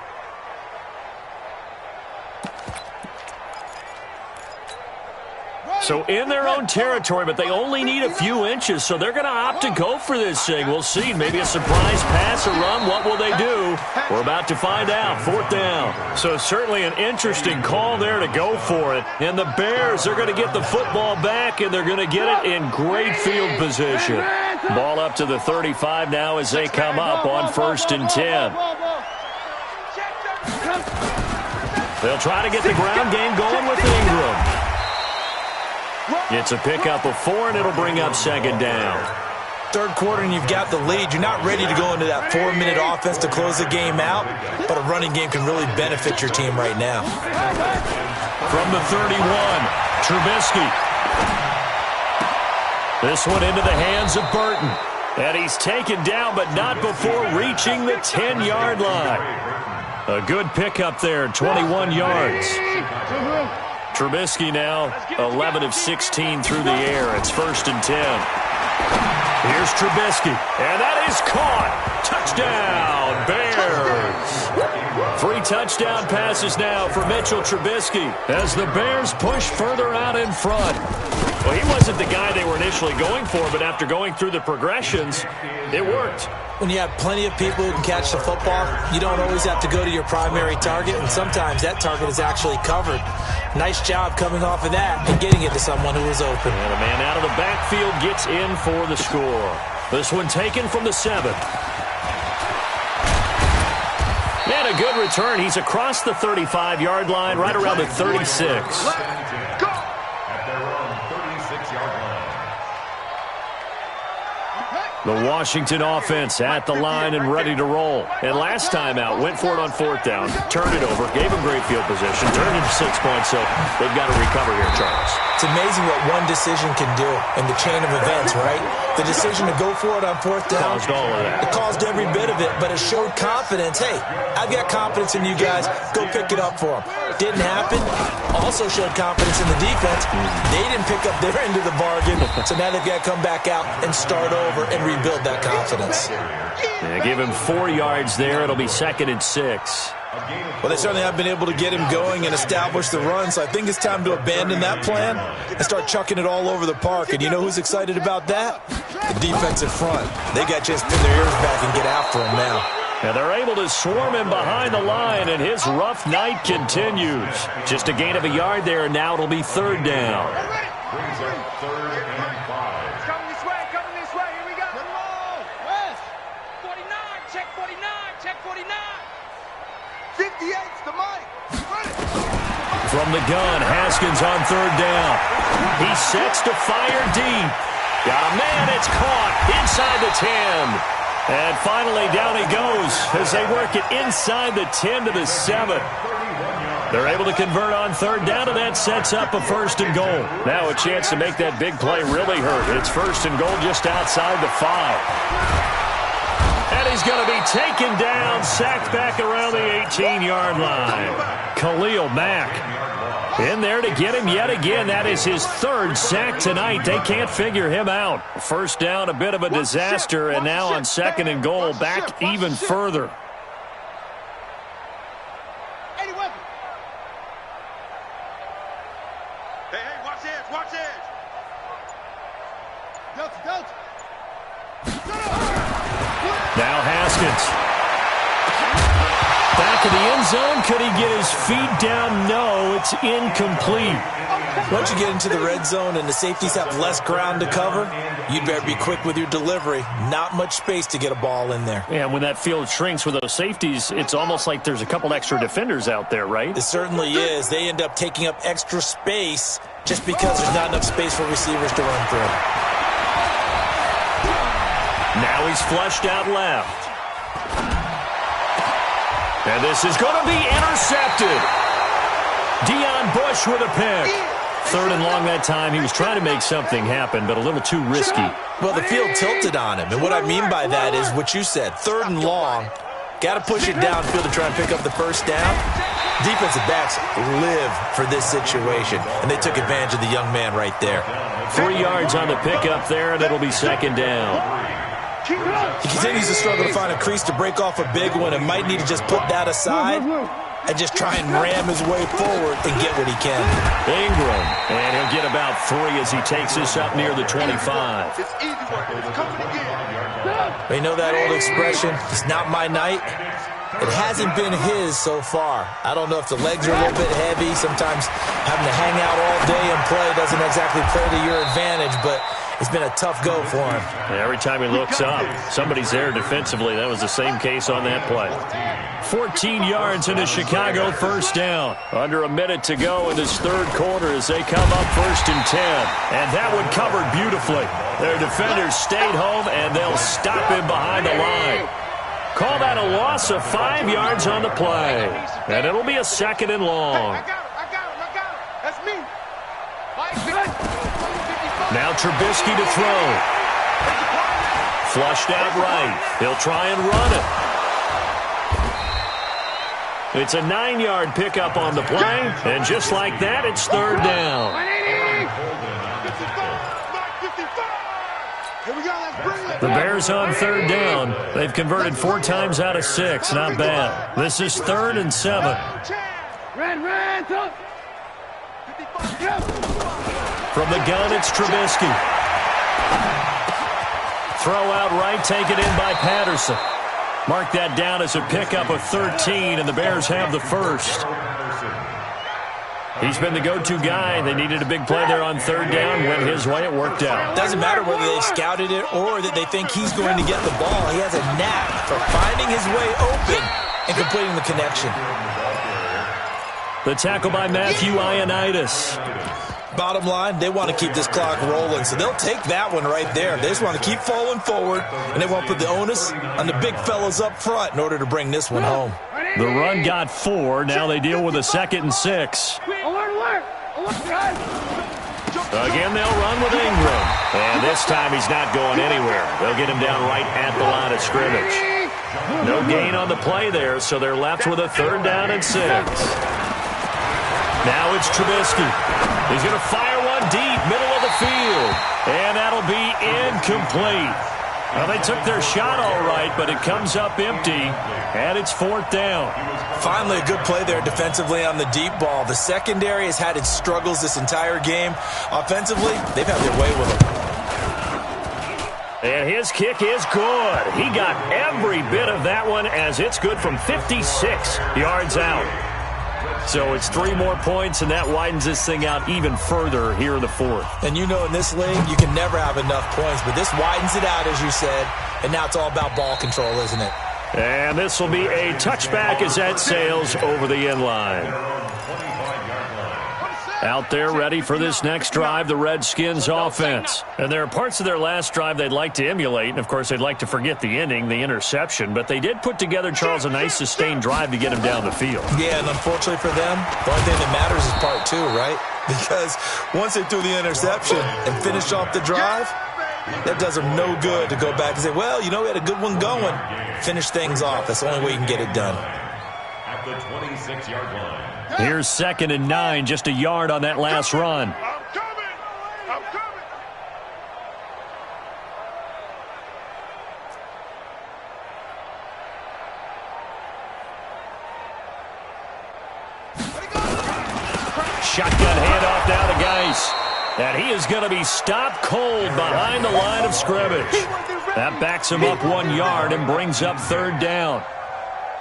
So in their own territory, but they only need a few inches, so they're going to opt to go for this thing. We'll see. Maybe a surprise pass or run. What will they do? We're about to find out. 4th down. So certainly an interesting call there to go for it. And the Bears are going to get the football back, and they're going to get it in great field position. Ball up to the 35 now as they come up on 1st and 10. They'll try to get the ground game going with Ingram. It's a pickup of 4, and it'll bring up 2nd down. 3rd quarter, and you've got the lead. You're not ready to go into that 4-minute offense to close the game out, but a running game can really benefit your team right now. From the 31, Trubisky. This one into the hands of Burton. And he's taken down, but not before reaching the 10-yard line. A good pickup there, 21 yards. Trubisky now 11 of 16 through the air. It's 1st and 10. Here's Trubisky, and that is caught. Touchdown, Bears. 3 touchdown passes now for Mitchell Trubisky as the Bears push further out in front. Well, he wasn't the guy they were initially going for, but after going through the progressions, it worked. When you have plenty of people who can catch the football, you don't always have to go to your primary target, and sometimes that target is actually covered. Nice job coming off of that and getting it to someone who was open. And a man out of the backfield gets in for the score. This one taken from the 7. And a good return. He's across the 35-yard line, right around the 36. The Washington offense at the line and ready to roll. And last time out, went for it on 4th down, turned it over, gave him great field position, turned it to 6 points, so they've got to recover here, Charles. It's amazing what one decision can do in the chain of events, right? The decision to go for it on 4th down. Caused all of that. It caused every bit of it, but it showed confidence. Hey, I've got confidence in you guys. Go pick it up for them. Didn't happen. Also showed confidence in the defense. They didn't pick up their end of the bargain, so now they've got to come back out and start over and rebuild that confidence. Yeah, give him 4 yards there. It'll be 2nd and 6. Well, they certainly have been able to get him going and establish the run, so I think it's time to abandon that plan and start chucking it all over the park. And you know who's excited about that? The defensive front. They got a chance to pin their ears back and get after him now. And they're able to swarm him behind the line, and his rough night continues. Just a gain of a yard there, and now it'll be 3rd down. Brings up 3rd and 5. Coming this way, here we go. Come on, West. 49, check 49, check 49. 58's to Mike. From the gun, Haskins on 3rd down. He sets to fire deep. Got a man, it's caught inside the 10. And finally, down he goes as they work it inside the 10 to the 7. They're able to convert on 3rd down, and that sets up a 1st and goal. Now a chance to make that big play really hurt. It's 1st and goal just outside the 5. And he's going to be taken down, sacked back around the 18-yard line. Khalil Mack in there to get him yet again. That is his 3rd sack tonight. They can't figure him out. 1st down, a bit of a disaster, and now on 2nd and goal, back even further. Hey, watch this, watch this. Now Haskins. Back in the end zone. Could he get his feet down? No, it's incomplete. Once you get into the red zone and the safeties have less ground to cover, you'd better be quick with your delivery. Not much space to get a ball in there. Yeah, when that field shrinks with those safeties, it's almost like there's a couple extra defenders out there, right? It certainly is. They end up taking up extra space just because there's not enough space for receivers to run through. Now he's flushed out left. And this is going to be intercepted. Deion Bush with a pick. 3rd and long that time. He was trying to make something happen, but a little too risky. Well, the field tilted on him. And what I mean by that is what you said. 3rd and long. Got to push it downfield to try and pick up the first down. Defensive backs live for this situation. And they took advantage of the young man right there. 3 yards on the pickup there, and it'll be 2nd down. He continues to struggle to find a crease to break off a big one and might need to just put that aside and just try and ram his way forward and get what he can. Ingram, and he'll get about 3 as he takes this up near the 25. It's easy work. It's coming again. You know that old expression, it's not my night? It hasn't been his so far. I don't know if the legs are a little bit heavy. Sometimes having to hang out all day and play doesn't exactly play to your advantage, but it's been a tough go for him. Every time he looks up, somebody's there defensively. That was the same case on that play. 14 yards into Chicago, 1st down. Under a minute to go in this 3rd quarter as they come up 1st and 10. And that one covered beautifully. Their defenders stayed home, and they'll stop him behind the line. Call that a loss of 5 yards on the play. And it'll be a 2nd and long. I got him. That's me. Now Trubisky to throw. Flushed out right. He'll try and run it. It's a 9-yard pickup on the play. And just like that, it's 3rd down. The Bears on 3rd down. They've converted 4 times out of 6. Not bad. This is 3rd and 7. From the gun, it's Trubisky. Throw out right, taken in by Patterson. Mark that down as a pickup of 13, and the Bears have the 1st. He's been the go-to guy. They needed a big play there on 3rd down. Went his way. It worked out. Doesn't matter whether they scouted it or that they think he's going to get the ball. He has a knack for finding his way open and completing the connection. The tackle by Matthew Ioannidis. Bottom line, they want to keep this clock rolling, so they'll take that one right there. They just want to keep falling forward, and they won't put the onus on the big fellas up front in order to bring this one home. The run got 4. Now they deal with a 2nd and 6. Again, they'll run with Ingram. And this time he's not going anywhere. They'll get him down right at the line of scrimmage. No gain on the play there, so they're left with a 3rd down and 6. Now it's Trubisky. He's going to fire one deep, middle of the field. And that'll be incomplete. Well, they took their shot all right, but it comes up empty, and it's 4th down. Finally, a good play there defensively on the deep ball. The secondary has had its struggles this entire game. Offensively, they've had their way with them. And his kick is good. He got every bit of that one as it's good from 56 yards out. So it's 3 more points, and that widens this thing out even further here in the 4th. And you know in this league, you can never have enough points, but this widens it out, as you said, and now it's all about ball control, isn't it? And this will be a touchback as that sails over the end line. Out there ready for this next drive, the Redskins offense. And there are parts of their last drive they'd like to emulate. And, of course, they'd like to forget the ending, the interception. But they did put together, Charles, a nice sustained drive to get him down the field. Yeah, and unfortunately for them, the only thing that matters is part 2, right? Because once they threw the interception and finished off the drive, that does them no good to go back and say, well, you know, we had a good one going. Finish things off. That's the only way you can get it done. At the 26-yard line. Here's 2nd and 9, just a yard on that last run. I'm coming! Shotgun handoff down to guy And he is going to be stopped cold behind the line of scrimmage. That backs him up 1 yard and brings up third down.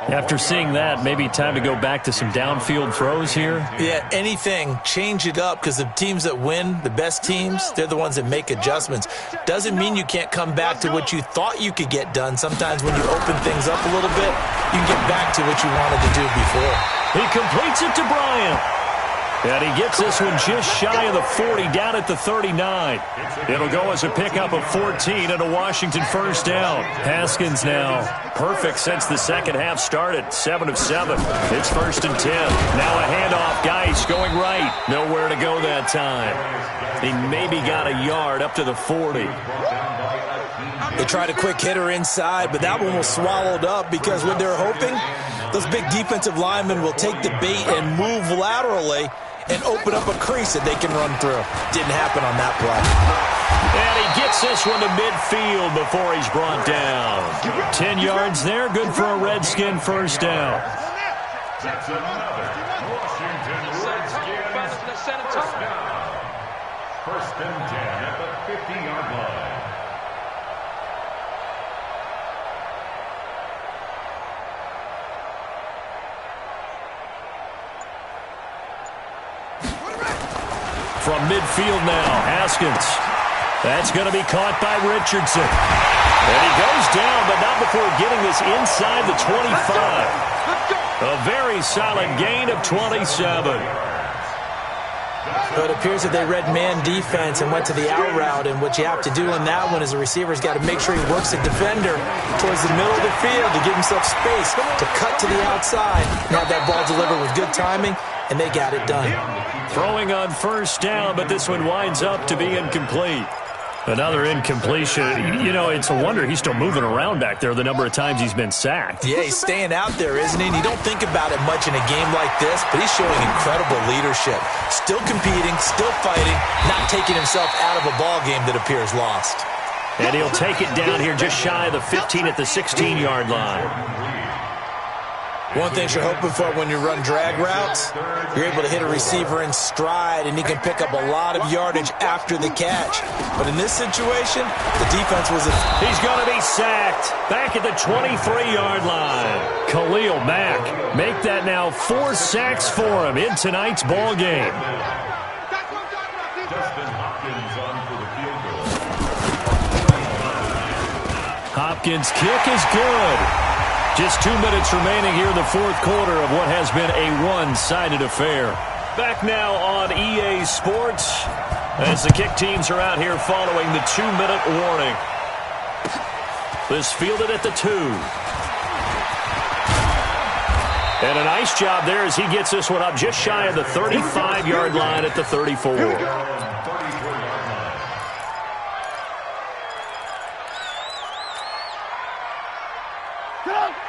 After seeing that, maybe time to go back to some downfield throws here. Yeah, anything, change it up, because the teams that win, the best teams, they're the ones that make adjustments. Doesn't mean you can't come back to what you thought you could get done. Sometimes when you open things up a little bit, you can get back to what you wanted to do before. He completes it to Bryant. And he gets this one just shy of the 40, down at the 39. It'll go as a pickup of 14 and a Washington first down. Haskins now perfect since the second half started. 7 of 7. It's 1st and 10. Now a handoff. Geis going right. Nowhere to go that time. He maybe got a yard up to the 40. They tried a quick hitter inside, but that one was swallowed up because what they're hoping, those big defensive linemen will take the bait and move laterally and open up a crease that they can run through. Didn't happen on that play. And he gets this one to midfield before he's brought down. 10 yards there, good for a Redskin first down. That's another Washington Redskins first down. 1st and 10 at the 50-yard line. From midfield now, Haskins. That's going to be caught by Richardson. And he goes down, but not before getting this inside the 25. A very solid gain of 27. But it appears that they read man defense and went to the out route, and what you have to do in that one is the receiver's got to make sure he works the defender towards the middle of the field to give himself space to cut to the outside and have that ball delivered with good timing, and they got it done. Throwing on first down, but this one winds up to be incomplete. Another incompletion. You know, it's a wonder he's still moving around back there the number of times he's been sacked. Yeah, he's staying out there, isn't he? And you don't think about it much in a game like this, but he's showing incredible leadership. Still competing, still fighting, not taking himself out of a ball game that appears lost. And he'll take it down here just shy of the 15 at the 16-yard line. One thing you're hoping for when you run drag routes, you're able to hit a receiver in stride, and he can pick up a lot of yardage after the catch. But in this situation, the defense was... He's going to be sacked back at the 23-yard line. Khalil Mack make that now 4 sacks for him in tonight's ball game. Hopkins' kick is good. Just 2 minutes remaining here in the fourth quarter of what has been a one-sided affair. Back now on EA Sports as the kick teams are out here following the 2-minute warning. This fielded at the 2. And a nice job there as he gets this one up just shy of the 35-yard line at the 34.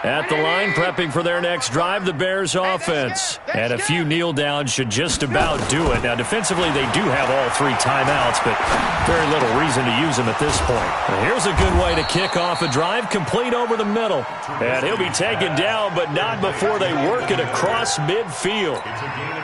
At the line, prepping for their next drive, the Bears offense. And a few kneel downs should just about do it. Now, defensively, they do have all 3 timeouts, but very little reason to use them at this point. And here's a good way to kick off a drive, complete over the middle. And he'll be taken down, but not before they work it across midfield.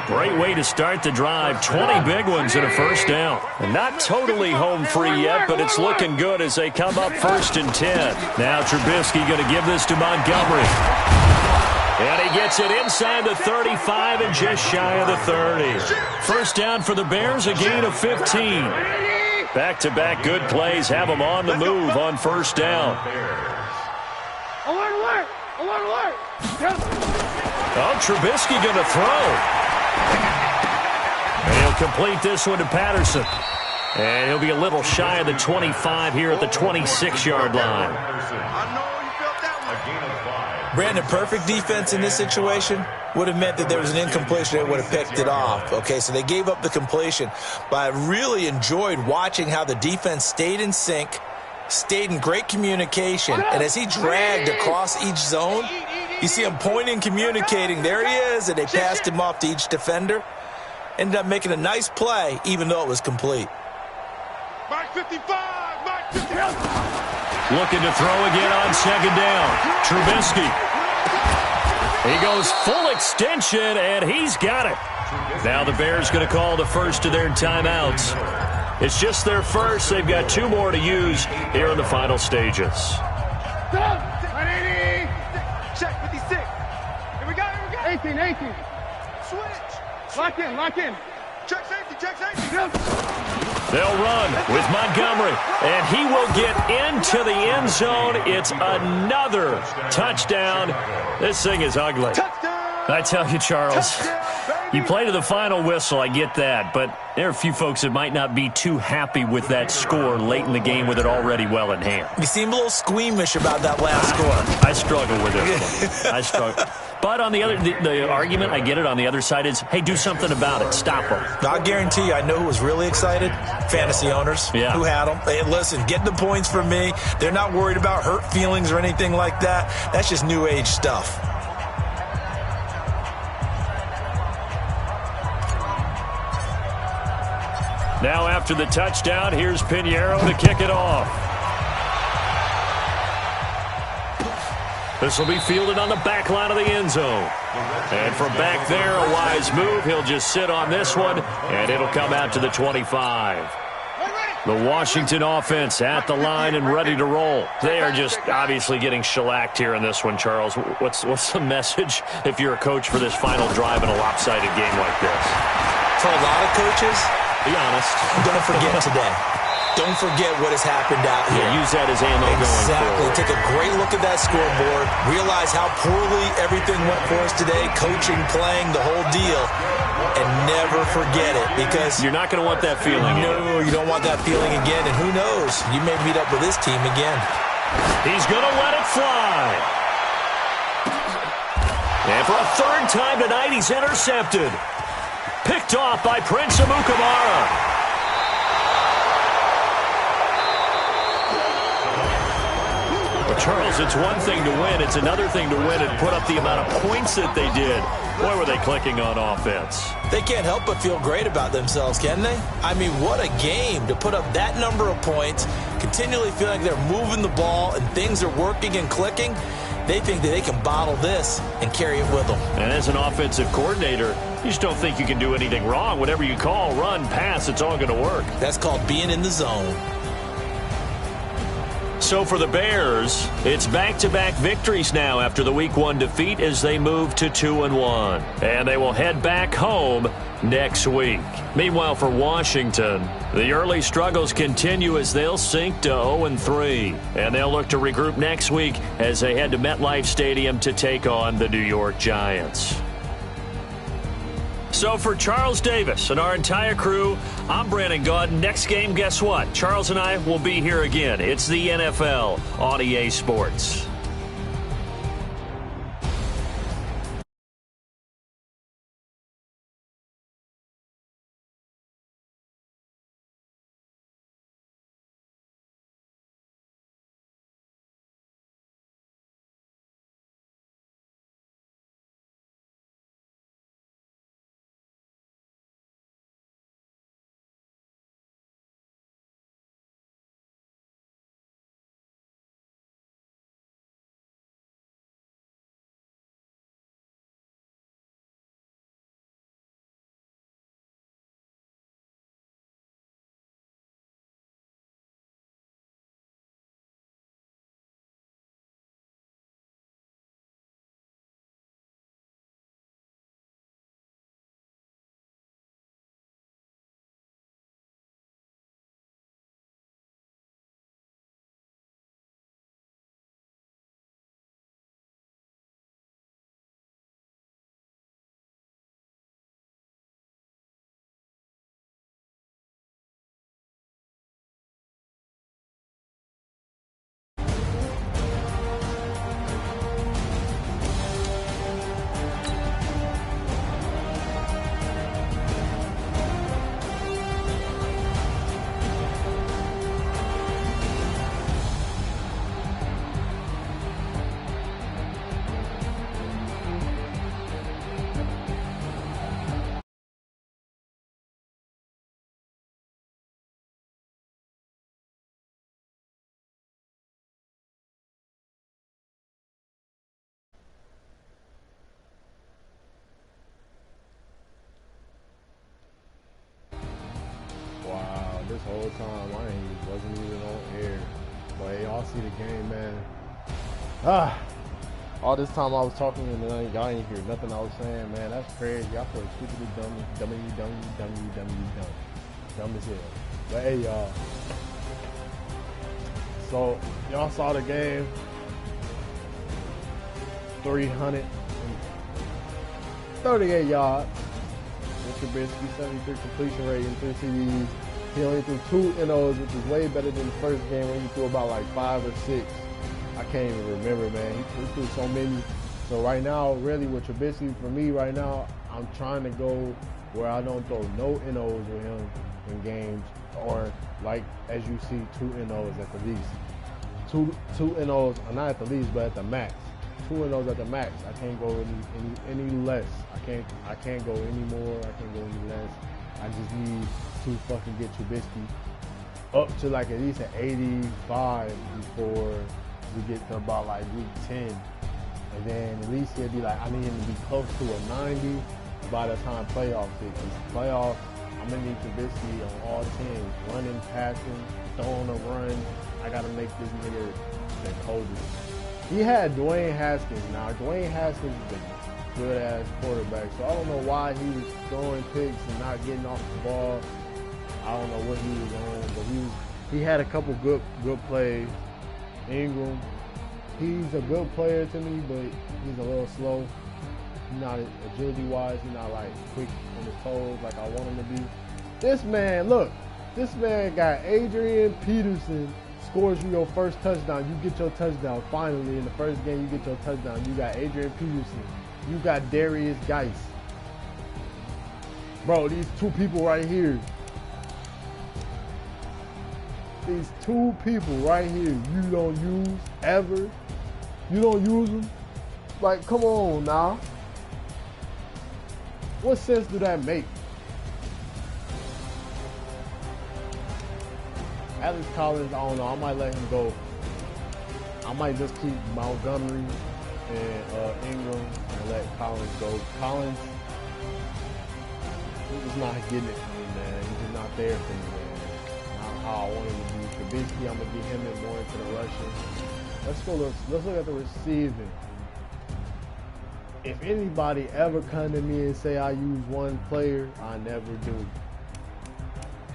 Great way to start the drive. 20 big ones and a first down. And not totally home free yet, but it's looking good as they come up 1st and 10. Now Trubisky going to give this to Montgomery. And he gets it inside the 35 and just shy of the 30. First down for the Bears, a gain of 15. Back-to-back good plays have them on the move on first down. Alert! Oh, Trubisky going to throw. And he'll complete this one to Patterson. And he'll be a little shy of the 25 here at the 26-yard line. Brandon, perfect defense in this situation would have meant that there was an incompletion. They would have picked it off. Okay, so they gave up the completion. But I really enjoyed watching how the defense stayed in sync, stayed in great communication, and as he dragged across each zone, you see him pointing, communicating. There he is, and they passed him off to each defender. Ended up making a nice play, even though it was complete. Mark 55! Mark 55! Looking to throw again on second down. Trubisky. He goes full extension, and he's got it. Now the Bears going to call the first of their timeouts. It's just their first. They've got 2 more to use here in the final stages. Check 56. Here we go. 18. Switch. Lock in. Check safety. They'll run with Montgomery, and he will get into the end zone. It's another touchdown. This thing is ugly. I tell you, Charles, you play to the final whistle, I get that, but there are a few folks that might not be too happy with that score late in the game with it already well in hand. You seem a little squeamish about that last score. I struggle with it. I struggle. But on the other, the argument, I get it, on the other side is, hey, do something about it. Stop them. I guarantee you, I know who was really excited. Fantasy owners who had them. Hey, listen, get the points from me. They're not worried about hurt feelings or anything like that. That's just new age stuff. Now after the touchdown, here's Pinheiro to kick it off. This will be fielded on the back line of the end zone. And from back there, a wise move. He'll just sit on this one, and it'll come out to the 25. The Washington offense at the line and ready to roll. They are just obviously getting shellacked here in this one, Charles. What's the message if you're a coach for this final drive in a lopsided game like this? For a lot of coaches, be honest, don't forget today. Don't forget what has happened out here. Use that as ammo going forward. Exactly. Take a great look at that scoreboard. Realize how poorly everything went for us today. Coaching, playing, the whole deal. And never forget it, because you're not going to want that feeling. No, you don't want that feeling again. And who knows? You may meet up with this team again. He's going to let it fly. And for a third time tonight, he's intercepted. Picked off by Prince Amukamara. Well, Charles, it's one thing to win. It's another thing to win and put up the amount of points that they did. Boy, were they clicking on offense. They can't help but feel great about themselves, can they? I mean, what a game to put up that number of points, continually feeling like they're moving the ball and things are working and clicking. They think that they can bottle this and carry it with them. And as an offensive coordinator, you just don't think you can do anything wrong. Whatever you call, run, pass, it's all going to work. That's called being in the zone. So for the Bears, it's back-to-back victories now after the Week 1 defeat as they move to 2-1. And they will head back home next week. Meanwhile, for Washington, the early struggles continue as they'll sink to 0-3. And they'll look to regroup next week as they head to MetLife Stadium to take on the New York Giants. So for Charles Davis and our entire crew, I'm Brandon Gaudin. Next game, guess what? Charles and I will be here again. It's the NFL on EA Sports. Like, this whole time, wasn't even on air. But y'all see the game, man. All this time I was talking and then y'all ain't hear nothing I was saying, man. That's crazy. Y'all feel stupid dummy. Dumb as hell. But hey, y'all. So, y'all saw the game. 338 yards. Trubisky, 73 completion rate and 3 TDs. He only threw 2 NOs, which is way better than the first game when he threw about like 5 or 6. I can't even remember, man. He threw so many. So right now, really with Trubisky, for me right now, I'm trying to go where I don't throw no NOs with him in games, or like as you see, 2 NOs at the least. Two NOs, not at the least, but at the max. 2 NOs at the max. I can't go any less. I can't go any more. I can't go any less. I just need to fucking get Trubisky up to like at least an 85 before we get to about like week 10. And then at least he'll be like, I need him to be close to a 90 by the time playoffs hit. Because playoffs, I'm gonna need Trubisky on all 10. Running, passing, throwing a run. I gotta make this nigga the coldest. He had Dwayne Haskins. Now, Dwayne Haskins is a good-ass quarterback, so I don't know why he was throwing picks and not getting off the ball. I don't know what he was on, but he had a couple good plays. Ingram, he's a good player to me, but he's a little slow. He's not agility-wise. He's not, like, quick on his toes like I want him to be. This man, look, this man got Adrian Peterson. Scores you your first touchdown, you get your touchdown. Finally, in the first game, you get your touchdown. You got Adrian Peterson. You got Darius Geis. Bro, these 2 people right here. These 2 people right here, you don't use ever. You don't use them. Like, come on now. What sense do that make? Alex Collins, I don't know. I might let him go. I might just keep Montgomery and Ingram and let Collins go. Collins, he's just not getting it for me, man. He's just not there for me, man. Not how I want him to be. Trubisky, I'm gonna get him in more into the rushing. Let's look at the receiving. If anybody ever come to me and say I use one player, I never do.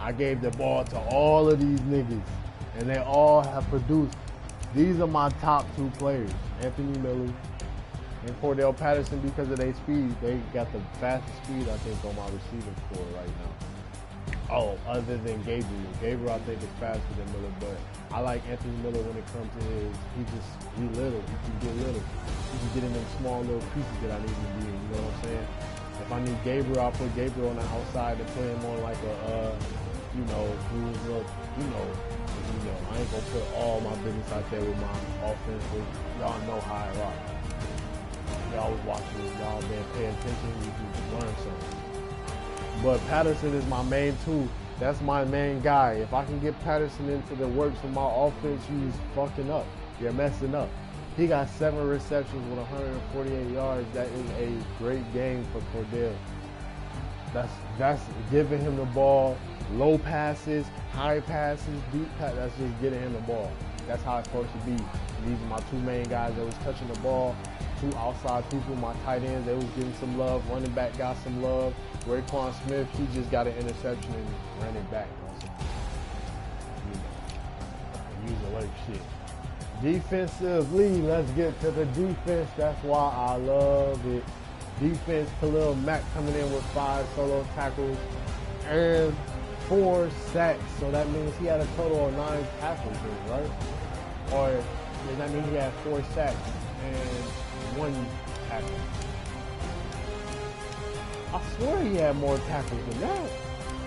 I gave the ball to all of these niggas, and they all have produced. These are my top 2 players, Anthony Miller and Cordell Patterson, because of their speed. They got the fastest speed, I think, on my receiving core right now. Oh, other than Gabriel. Gabriel, I think, is faster than Miller, but I like Anthony Miller when it comes to his, he little. He can get little. He can get in them small little pieces that I need him to be in, you know what I'm saying? If I need Gabriel, I'll put Gabriel on the outside and put him on like a, I ain't gonna put all my business out there with my offense, but y'all know how I rock. Y'all was watching, y'all been paying attention, you can learn something. But Patterson is my main tool. That's my main guy. If I can get Patterson into the works of my offense, he's fucking up. You're messing up. He got 7 receptions with 148 yards. That is a great game for Cordell. That's giving him the ball. Low passes, high passes, deep passes, that's just getting him the ball. That's how it's supposed to be. These are my 2 main guys that was touching the ball. 2 outside people, my tight ends, they was getting some love. Running back got some love. Raekwon Smith, he just got an interception and ran it back. Use alert shit. Defensively, let's get to the defense. That's why I love it. Defense, Khalil Mack coming in with 5 solo tackles and 4 sacks, so that means he had a total of 9 tackles here, right? Or does that mean he had 4 sacks and 1 tackle? I swear he had more tackles than that.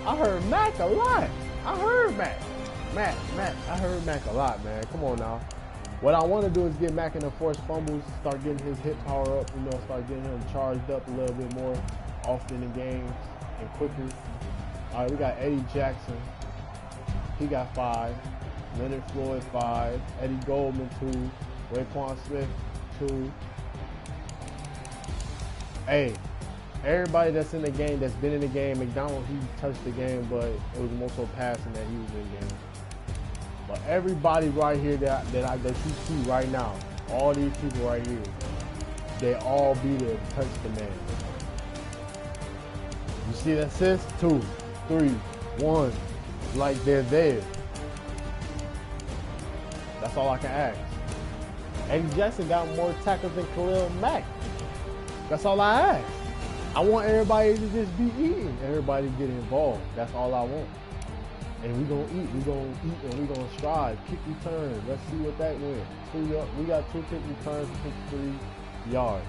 I heard Mac a lot. I heard Mac. I heard Mac a lot, man. Come on now. What I want to do is get Mac in the forced fumbles, start getting his hit power up, start getting him charged up a little bit more often in games and quicker. All right, we got Eddie Jackson. He got 5. Leonard Floyd, 5. Eddie Goldman, 2. Raekwon Smith, 2. Hey, everybody that's in the game, that's been in the game, McDonald, he touched the game, but it was more so passing that he was in the game. But everybody right here that you see right now, all these people right here, they all be there to touch the man. You see the assist? 2, 3, 1. Like they're there. That's all I can ask. Eddie Jackson got more tackles than Khalil Mack. That's all I ask. I want everybody to just be eating. Everybody to get involved. That's all I want. And we gonna eat. We gonna eat and we gonna strive. Kick returns. Let's see what that wins. We got 2 kick returns for 53 yards.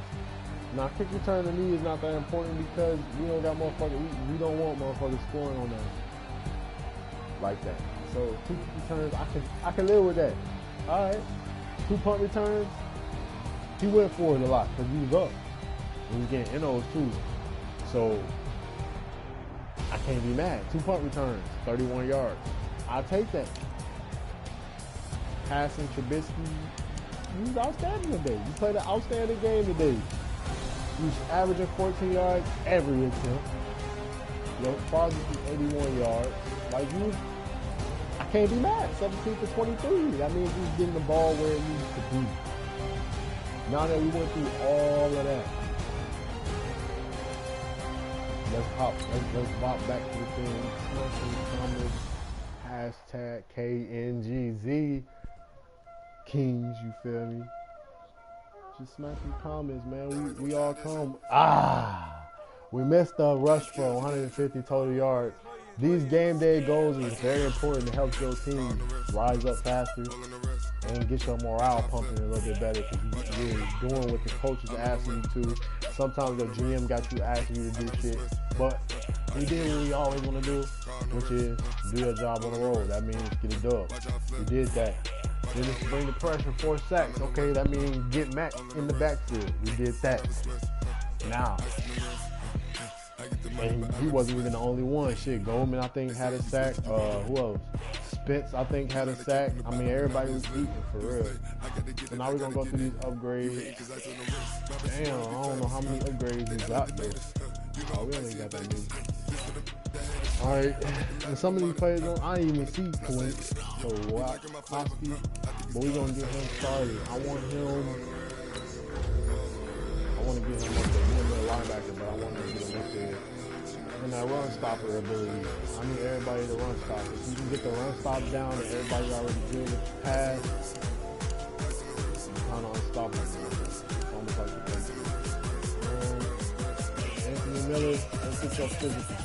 Now, kick return to me is not that important because we don't got motherfuckers. We don't want motherfuckers scoring on us like that. So 2 kick returns, I can live with that. All right. 2 punt returns. He went for it a lot because he was up. He was getting NOs too. So I can't be mad. 2 punt returns, 31 yards. I'll take that. Passing Trubisky, he was outstanding today. You played an outstanding game today. He's averaging 14 yards every attempt. Your farthest is 81 yards. Like I can't be mad. 17 for 23. That means he's getting the ball where it needs to be. Now that we went through all of that, let's hop back to the thing. Smashing comments, hashtag KNGZ Kings, you feel me? Just smash some comments, man. We all come. We missed the rush for 150 total yards. These game day goals is very important to help your team rise up faster and get your morale pumping a little bit better because you're doing what the coach is asking you to. Sometimes your GM got you asking you to do shit, but we did what we always want to do, which is do your job on the road. That means get a dub. We did that. Then it's bring the pressure, 4 sacks. Okay, that means get Matt in the backfield. We did that. Now, and he wasn't even the only one. Shit, Goldman, I think, had a sack. Who else? Spence, I think, had a sack. I mean, everybody was eating, for real. So now we're going to go through these upgrades. Damn, I don't know how many upgrades we got, though. Oh, we only got that many. Alright, and some of these players, I didn't even see Clint. So, Koski, but we're going to get him started. I want to get him up there. He's a linebacker, but I want to get him up there. And that run stopper ability. I need everybody to run stop. If you can get the run stop down and everybody's already good with the pass, you're kind of unstoppable. It's almost like the Anthony Miller, let's get your physical.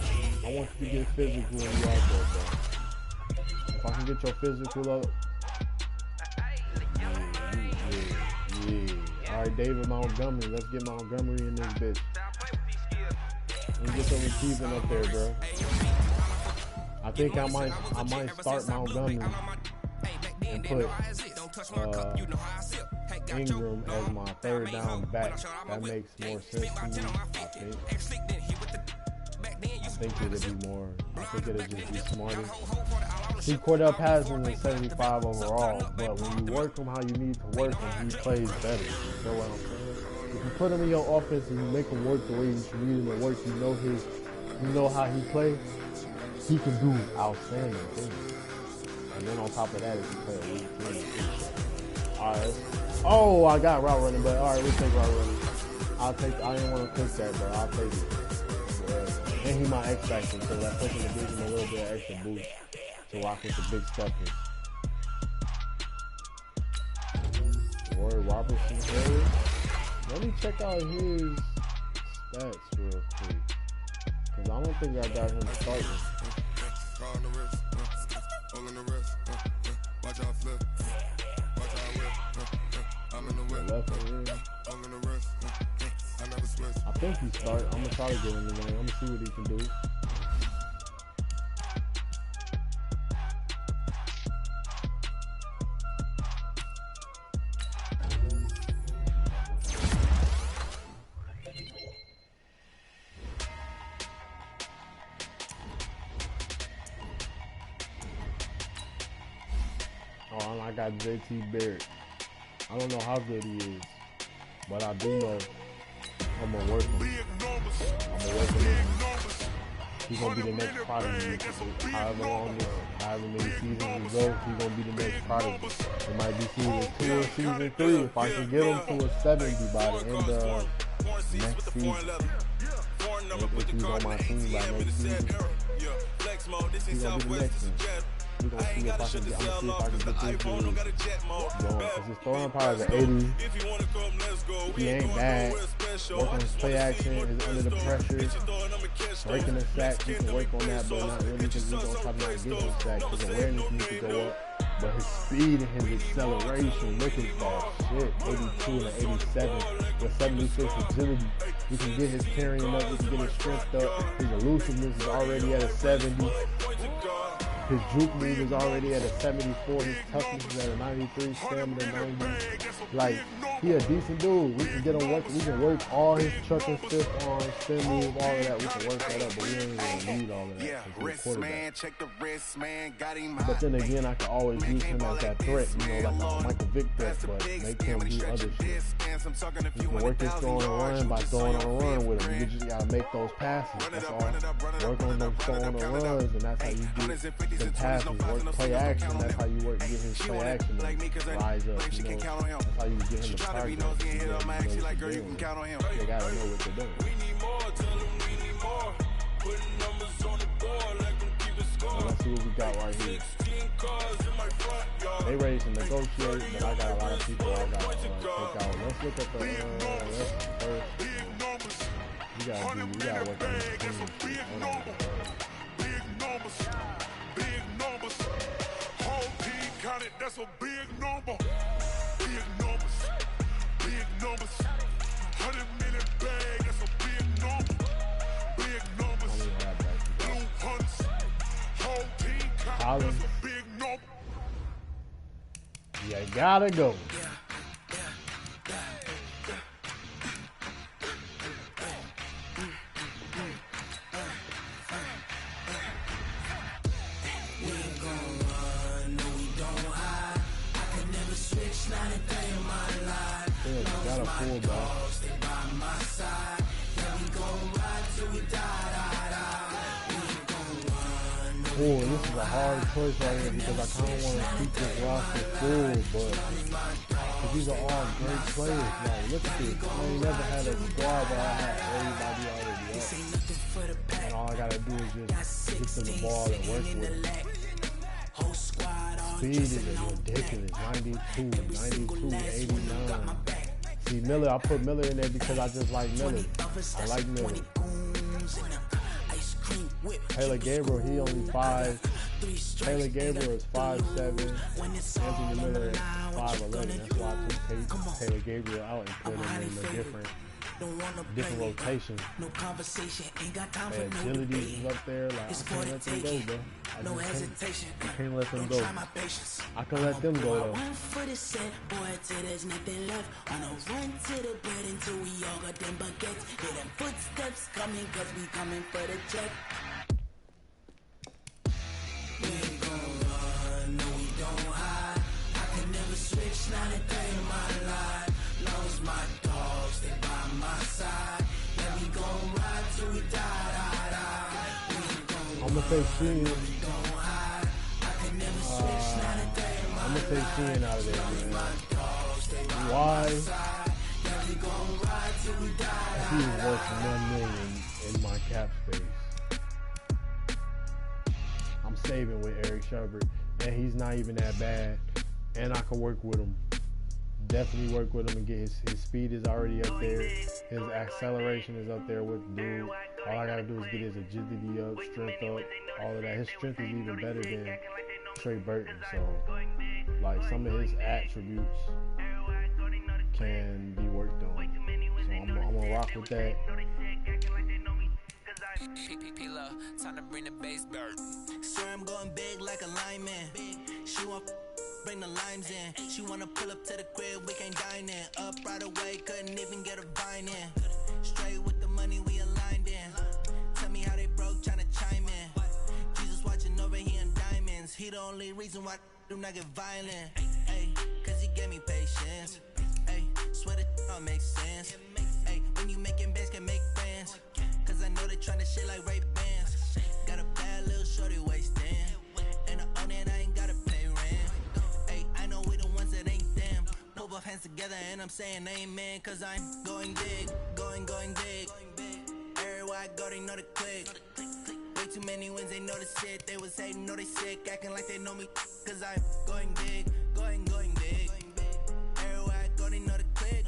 I want you to get physical when you out there, bro. If I can get your physical up. Yeah. Alright, David Montgomery. Let's get Montgomery in this bitch. Let's get some receiving up there, bro. I think I might start Montgomery and put Ingram as my 3rd down back. That makes more sense to me, I think. I think it'll just be smarter. See, Cordell Patterson is 75 overall, but when you work him how you need to work him, he plays better. You know what I'm saying? If you put him in your offense and you make him work the way you need him to work, you know how he plays, he can do outstanding things. And then on top of that, if you play a weak team. Alright. Oh, I got route running, but alright, we'll take route running. I didn't want to pick that, but I'll take it. And he my X factor, so that puts him to give him a little bit of extra boost to rock with the big steppers. Roy Robertson area. Let me check out his stats real quick, cause I don't think I got him starting. I think he started. I'm gonna try to get him in there. I'm gonna see what he can do. Oh, and I got JT Barrett. I don't know how good he is, but I do know I'm gonna work him. I'm gonna work with him. He's gonna be the next prodigy. However long this, however many seasons we go, he's gonna be the next prodigy. It might be season 2 or season 3 if I can get him to a 70 by the end of next season. If he's on my team by next season, he's gonna be the next one. We're gonna see if I can get, I'm gonna see if I can get this dude going. Cause his throwing power is an 80. He ain't bad. Work on his play action, his under the pressure, breaking the sack. He can work on that, but not really because he's gonna try to not get his sack. His awareness needs to go up. But his speed and his acceleration, look at that shit. 82 and 87 with 76 agility. We can get his carrying up, we can get his strength up. His elusiveness is already at a 70. His juke move is already at a 74. His toughness is at a 93. Stamina 90. Like, he a decent dude. We can get him work. We can work all his chuck and stiff arms, spin move, all of that. We can work that up, but we ain't even need all of that. But then again, I can always use him as that threat, you know, like a Michael Vick threat, but make him do other shit. You can work his throwing and run by throwing on a run with him. You just gotta make those passes. That's all. Work on those throwing and runs, and that's how you get some passes. Work play action. That's how you get his play action to rise up. You know, that's how you get him to target. They gotta know what they're doing. So let's see what we got right here. They ready to negotiate, but I got a lot of people I gotta take out. Let's look at the first. We gotta work on this team. That's a big number. Big numbers. Big numbers. 100 million bag, that's a big number. Big numbers. Blue hunts. Whole team count, that's a big number. You gotta go. Got a fullback. Oh, this is a hard choice right here because I kind of want to keep this roster full, but these are all great players. Like, look at this. I ain't never had a squad where I had everybody already up. And all I got to do is just get to the ball and work with it. Speed is ridiculous. 92, 89. See, Miller, I put Miller in there because I just like Miller. I like Miller. Taylor Gabriel, he only 5. Taylor Gabriel is 5'7". Anthony Miller is 5'11". That's why I took Taylor Gabriel out and put him in a different rotation. Agility is up there. Like, I can't let them go, bro. I can't let them go. I can let them go, though. One foot is set, boy, till there's nothing left. On a run to the bread until we all got them baguettes. Hear them footsteps coming, cause we coming for the check. We ain't gon' run, no, we don't hide. I can never switch, not a day in my life. Lost my dogs, they by my side. Yeah, we gon' ride till we die. I'm gonna take Sheehan. I'm gonna take Sheehan out of there, man. Why? He was worth $1 million in my cap space. I'm saving with Eric Sherbert, and he's not even that bad. And I can work with him. Definitely work with him and get his speed is already up there. His acceleration is up there with the dude. All I gotta do is get his agility up, strength up, all of that. His strength is even better than Trey Burton. So, like, some of his attributes can be worked on. So I'm gonna rock with that. Time to bring the bass bird. Sir, I'm going big like a lineman. She want bring the limes in. She wanna pull up to the crib, we can't dine in. Up right away, couldn't even get a vine in. Straight with the money we aligned in. Tell me how they broke, tryna chime in. Jesus watching over here in diamonds. He the only reason why I do not get violent. Ay, cause he gave me patience. Ay, swear that don't make sense. Ay, when you making bands can make friends. they tryna shit like Ray Bans. Got a bad little shorty wasting. And I own it, I ain't gotta pay rent. Hey, I know we the ones that ain't them. Pull both hands together and I'm saying amen. Cause I'm going big, going big. Everywhere I go, they know the click. Way too many wins, they know the shit. They was hating, know they sick, acting like they know me. Cause I'm going big, going big. Everywhere I go, they know the click.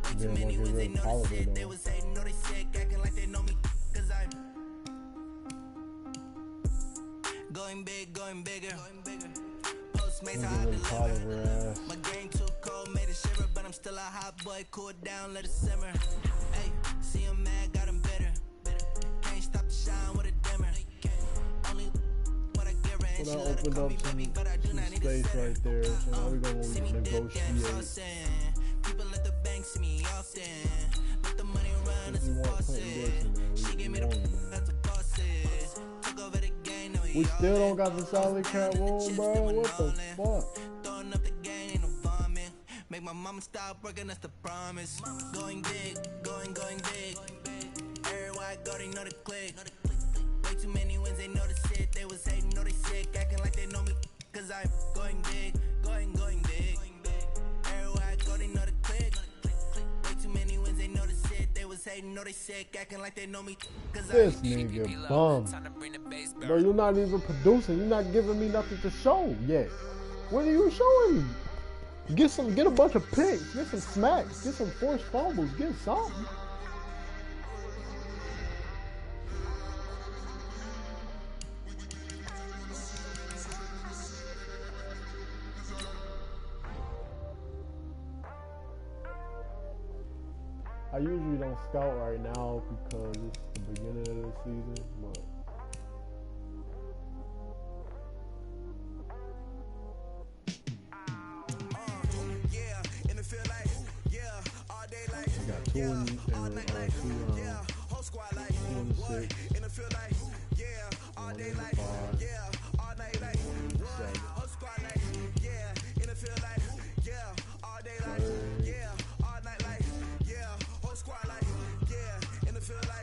Way too many wins, they know the shit. They was hating, know they sick, acting like they know me. Cause I'm going big, going bigger. Postmates, how I deliver. My game too cold, made it shiver. But I'm still a hot boy, cool it down, let it simmer. Hey, see him mad, got him bitter. Can't stop the shine with a dimmer. Only what I give her, and she let her call me baby, but I do not need a setter. Right there, so now we're gonna negotiate. People let the bank see me often. Let the money run as a faucet. She gave me the that's a bosses. Took over the game, now we still don't got the solid cat roll, bro. What the fuck? Throwing up the game, ain't no vomit. Make my mama stop working, that's the promise. Going big, going big. Everywhere I go, they know the click. Way too many wins, they know the shit. They was hating, know they sick, acting like they know me. Cause I'm going big, going big. Everywhere I go, they know the click. Way too many wins, they know the shit. They was hating, know they sick, acting like they know me. Cause this nigga bum. Bro, you're not even producing. You're not giving me nothing to show yet. What are you showing me? Get a bunch of picks, get some smacks, get some forced fumbles, get something. I usually don't scout right now because it's the beginning of the season, but I got 2 and 6. And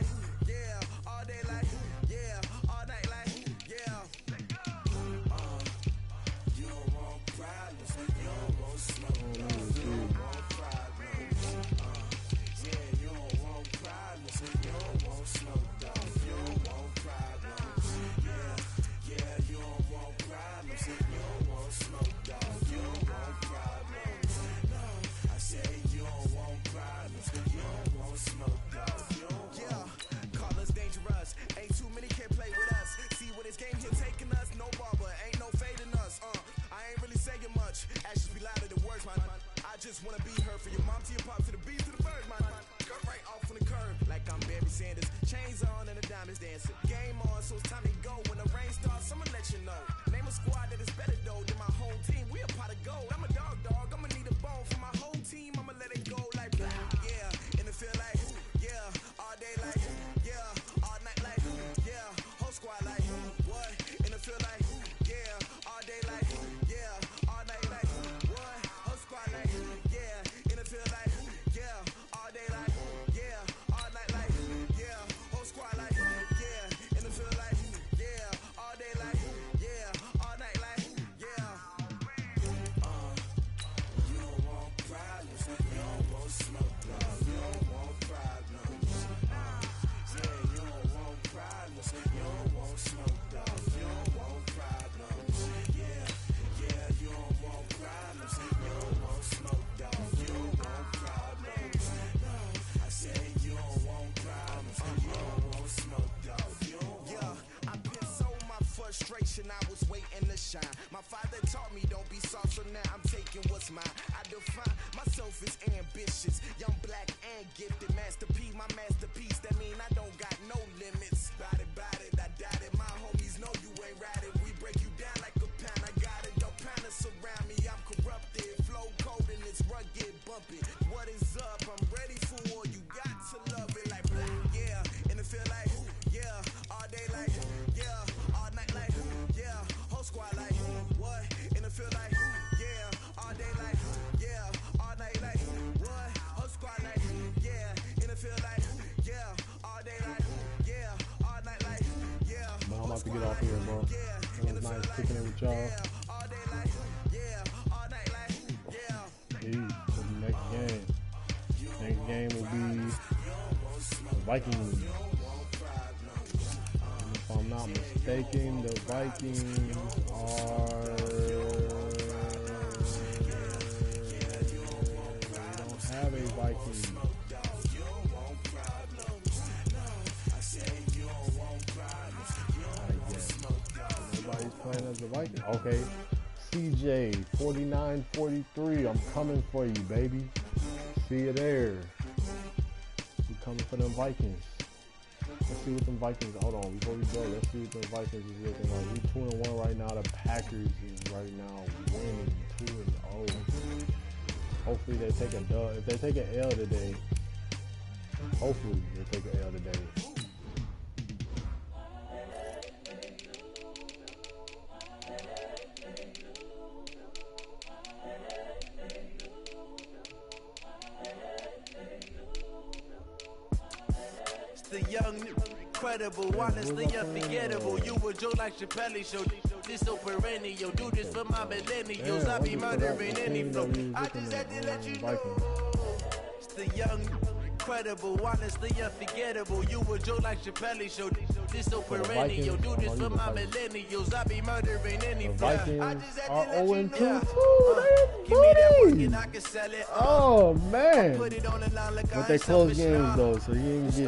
just wanna be heard from your mom to your pop to the beat to the bird, man. Cut right off on the curb like I'm Barry Sanders. Chains on and the diamonds dancing. Game on, so it's time to go. When the rain starts, I'ma let you know. Name a squad that is better though than my whole team. We a pot of gold. I'm a dog. I'ma need a bone for my whole team. I'ma let it go like yeah. And it feel like yeah. All day like yeah. All night like yeah. Whole squad like what? And it feel like yeah. All day like yeah. All night like what? Whole squad like yeah. And it feel like yeah. All day like yeah. All night like yeah. Whole squad like yeah. And it feel like yeah. All day like yeah. All night like yeah. You don't want problems. You don't want smoke. You don't want problems. Yeah, you don't want problems. You don't want smoke. You don't want problems. Yeah, you don't want problems. You don't want smoke. You don't want problems. No, I said you don't want problems. You don't want smoke. Yeah, I've been so my frustration. I was waiting to shine. My father taught me don't be soft, so now I'm taking what's mine. I define myself as ambitious, young, black, and gifted. Master P, my masterpiece. That mean I don't got no limits. Bout it, I doubt it. My homies know you ain't ratted. We break you down like a pound. I got it, don't panic surround me. I'm corrupted, flow cold and it's rugged, bumpy. What is up? I'm ready for war. You got to love it like black, yeah. And it feel like yeah. All day like yeah. All night like yeah. Whole squad like what? And it feel like yeah. All day like yeah. All night like what? Whole squad like yeah. And it feel like yeah. All day like yeah. kicking it with y'all. Peace. To the next game. Next game will be the Vikings. If I'm not mistaken, the Vikings are. We don't have a Vikings. Nobody's playing as the Vikings. Okay. CJ, 49-43. I'm coming for you, baby. See you there. We coming for them Vikings. Let's see what them Vikings. Hold on, before we go, let's see what them Vikings is looking like. We 2-1 right now. The Packers is right now winning 2-0. Hopefully they take a dub. If they take an L today, hopefully they take an L today. The young, incredible, honestly unforgettable. You were Joe like Chappelle show. This so perennial. Do this for my millennials. I be murdering any flow. I just had to let you know. It's the young, incredible, honestly unforgettable. You were Joe like Chappelle show. This so perennial. Do this for my millennials. I be murdering any flow. I just had to let you know. Give me that work and I can sell it. Oh man! Put it on the line like But they close games though, so he ain't getting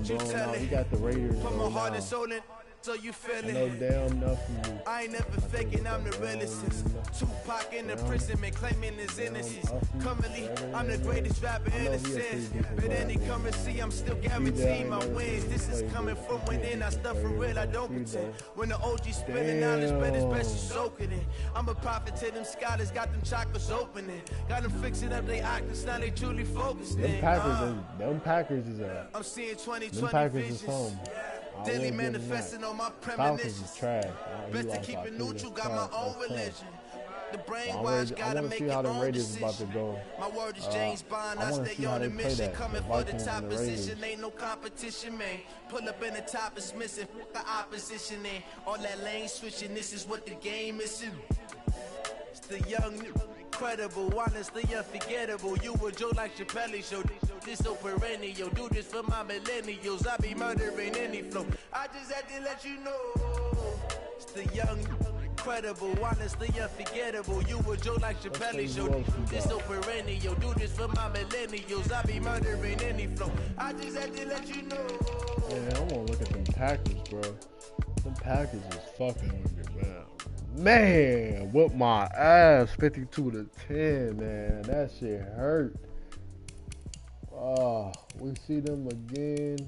blown out. He got the Raiders Put my heart now. and soul in, so you feel I know it. damn nothing. I ain't never faking, I'm the realest. Tupac in the prison, man, claiming his innocence. Currently, I'm the greatest rapper in the sense. But any currency, I'm still guaranteeing my wins. This is coming from within, I stuff for real, I don't pretend. When the OG spilling knowledge, bet it's best you soak it in. I'm a prophet to them scholars, got them chakras opening. Got them fixing up they octaves, now they truly focused in. Them Packers is a. I'm seeing 2020 Them Packers visions. is home. Daily manifesting on my Falcons is premonitions. trash. Best to keep it neutral, got my own religion. The brainwash I gotta want to make see your how the own Raiders is decision. about to go. My word is James Bond, I wanna stay see how on they a play mission, that, coming the for the Vikings top and the Raiders. position. Ain't no competition, man. Pull up in the top is missing, fuck the opposition in. All that lane switching, this is what the game is in. It's the young, incredible, honestly unforgettable. You were Joe like Chappelle show. This so perennial. Do this for my millennials. I be murdering any flow. I just had to let you know. It's the young, incredible, honestly unforgettable. You were Joe like Chappelle show. This so perennial. Do this for my millennials. I be murdering any flow. I just had to let you know. Man, I want to look at them Packers, bro. Them Packers is fucking with me, man. Man, whoop my ass, 52-10, man. That shit hurt. We see them again.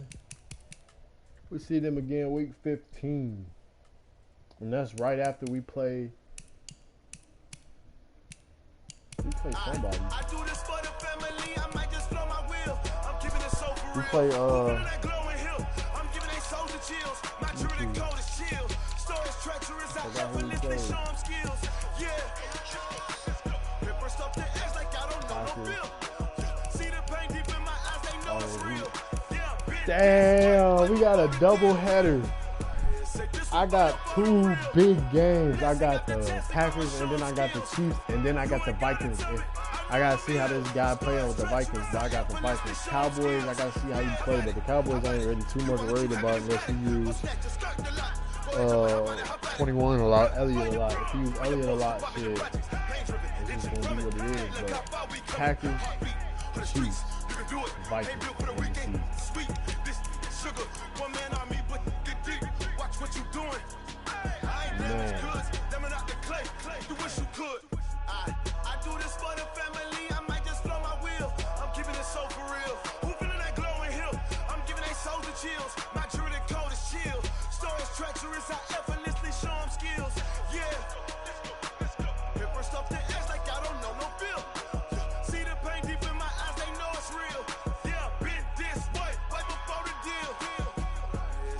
We see them again week 15. And that's right after we play. We play somebody. I do this for the family. I might just blow my wheel. I'm keeping it so for We real. play I'm giving they soldier chills. My true the code is chill. Stories treacherous. I effortlessly show them skills. Yeah. Paper stuff the edge like I don't know no feel. See the pain deep in my eyes. They know it's real. Damn, we got a double header. I got two big games. I got the Packers and then I got the Chiefs and then I got the Vikings. I gotta see how this guy playing with the Vikings, but I got the Vikings. Cowboys, I gotta see how you play, but the Cowboys I ain't really too much worried about unless he use 21 a lot, Elliott a lot. If he use Elliott a lot, shit, it's just gonna be what it is. But Packers, Chiefs, Vikings, and the Chiefs. Sugar, one man on me, but get deep. Watch what you doing. I ain't Man. good. Them out the clay. You wish you could. I do this for the family. I might just blow my wheel. I'm keeping it so for real. Who feeling that glowing hill? I'm giving they soldier chills. My true the code is chill. Stories treacherous. I effortlessly show them skills. Yeah. Paper stuff the edge like I don't know no feel. See the pain deep in my eyes. They know it's real. Yeah, been this way. Right before the deal.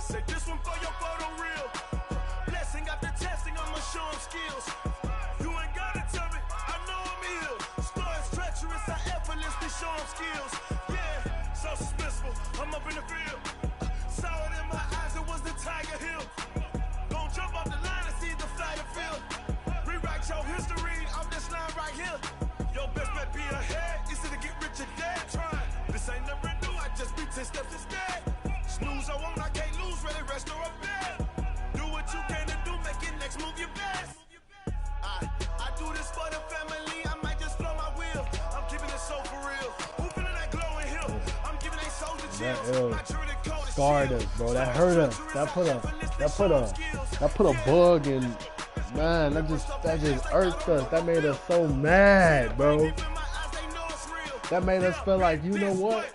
Say this one for your photo reel. Blessing after testing, I'ma show them skills. You ain't gotta tell me, I know I'm ill. Stories treacherous, I effortlessly show them skills. Yeah, so suspenseful, I'm up in the field. Saw it in my eyes, it was the Tiger Hill. Don't jump off the line and see the 10 steps instead. Snooze, I won't, I can't lose, really rest or a bed. Do what you can to do, make it next move your best. I do this for the family, I might just blow my wheel. I'm keeping it so for real. Who feeling that glowing hill? I'm giving they souls the chills. That scarred us, bro. That hurt us. That put a bug in. Man, that just irked us. That made us so mad, bro. That made us feel like, you know what?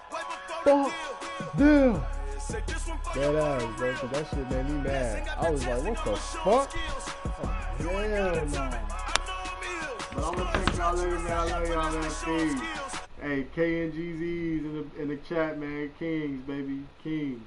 Fuck them. Dead ass, bro. Cause that shit made me mad. I was like, what the fuck? Oh, hell no. But I'm gonna take y'all later, man. I love y'all, man. Kings. Hey, KNGZs in the chat, man. Kings, baby. Kings.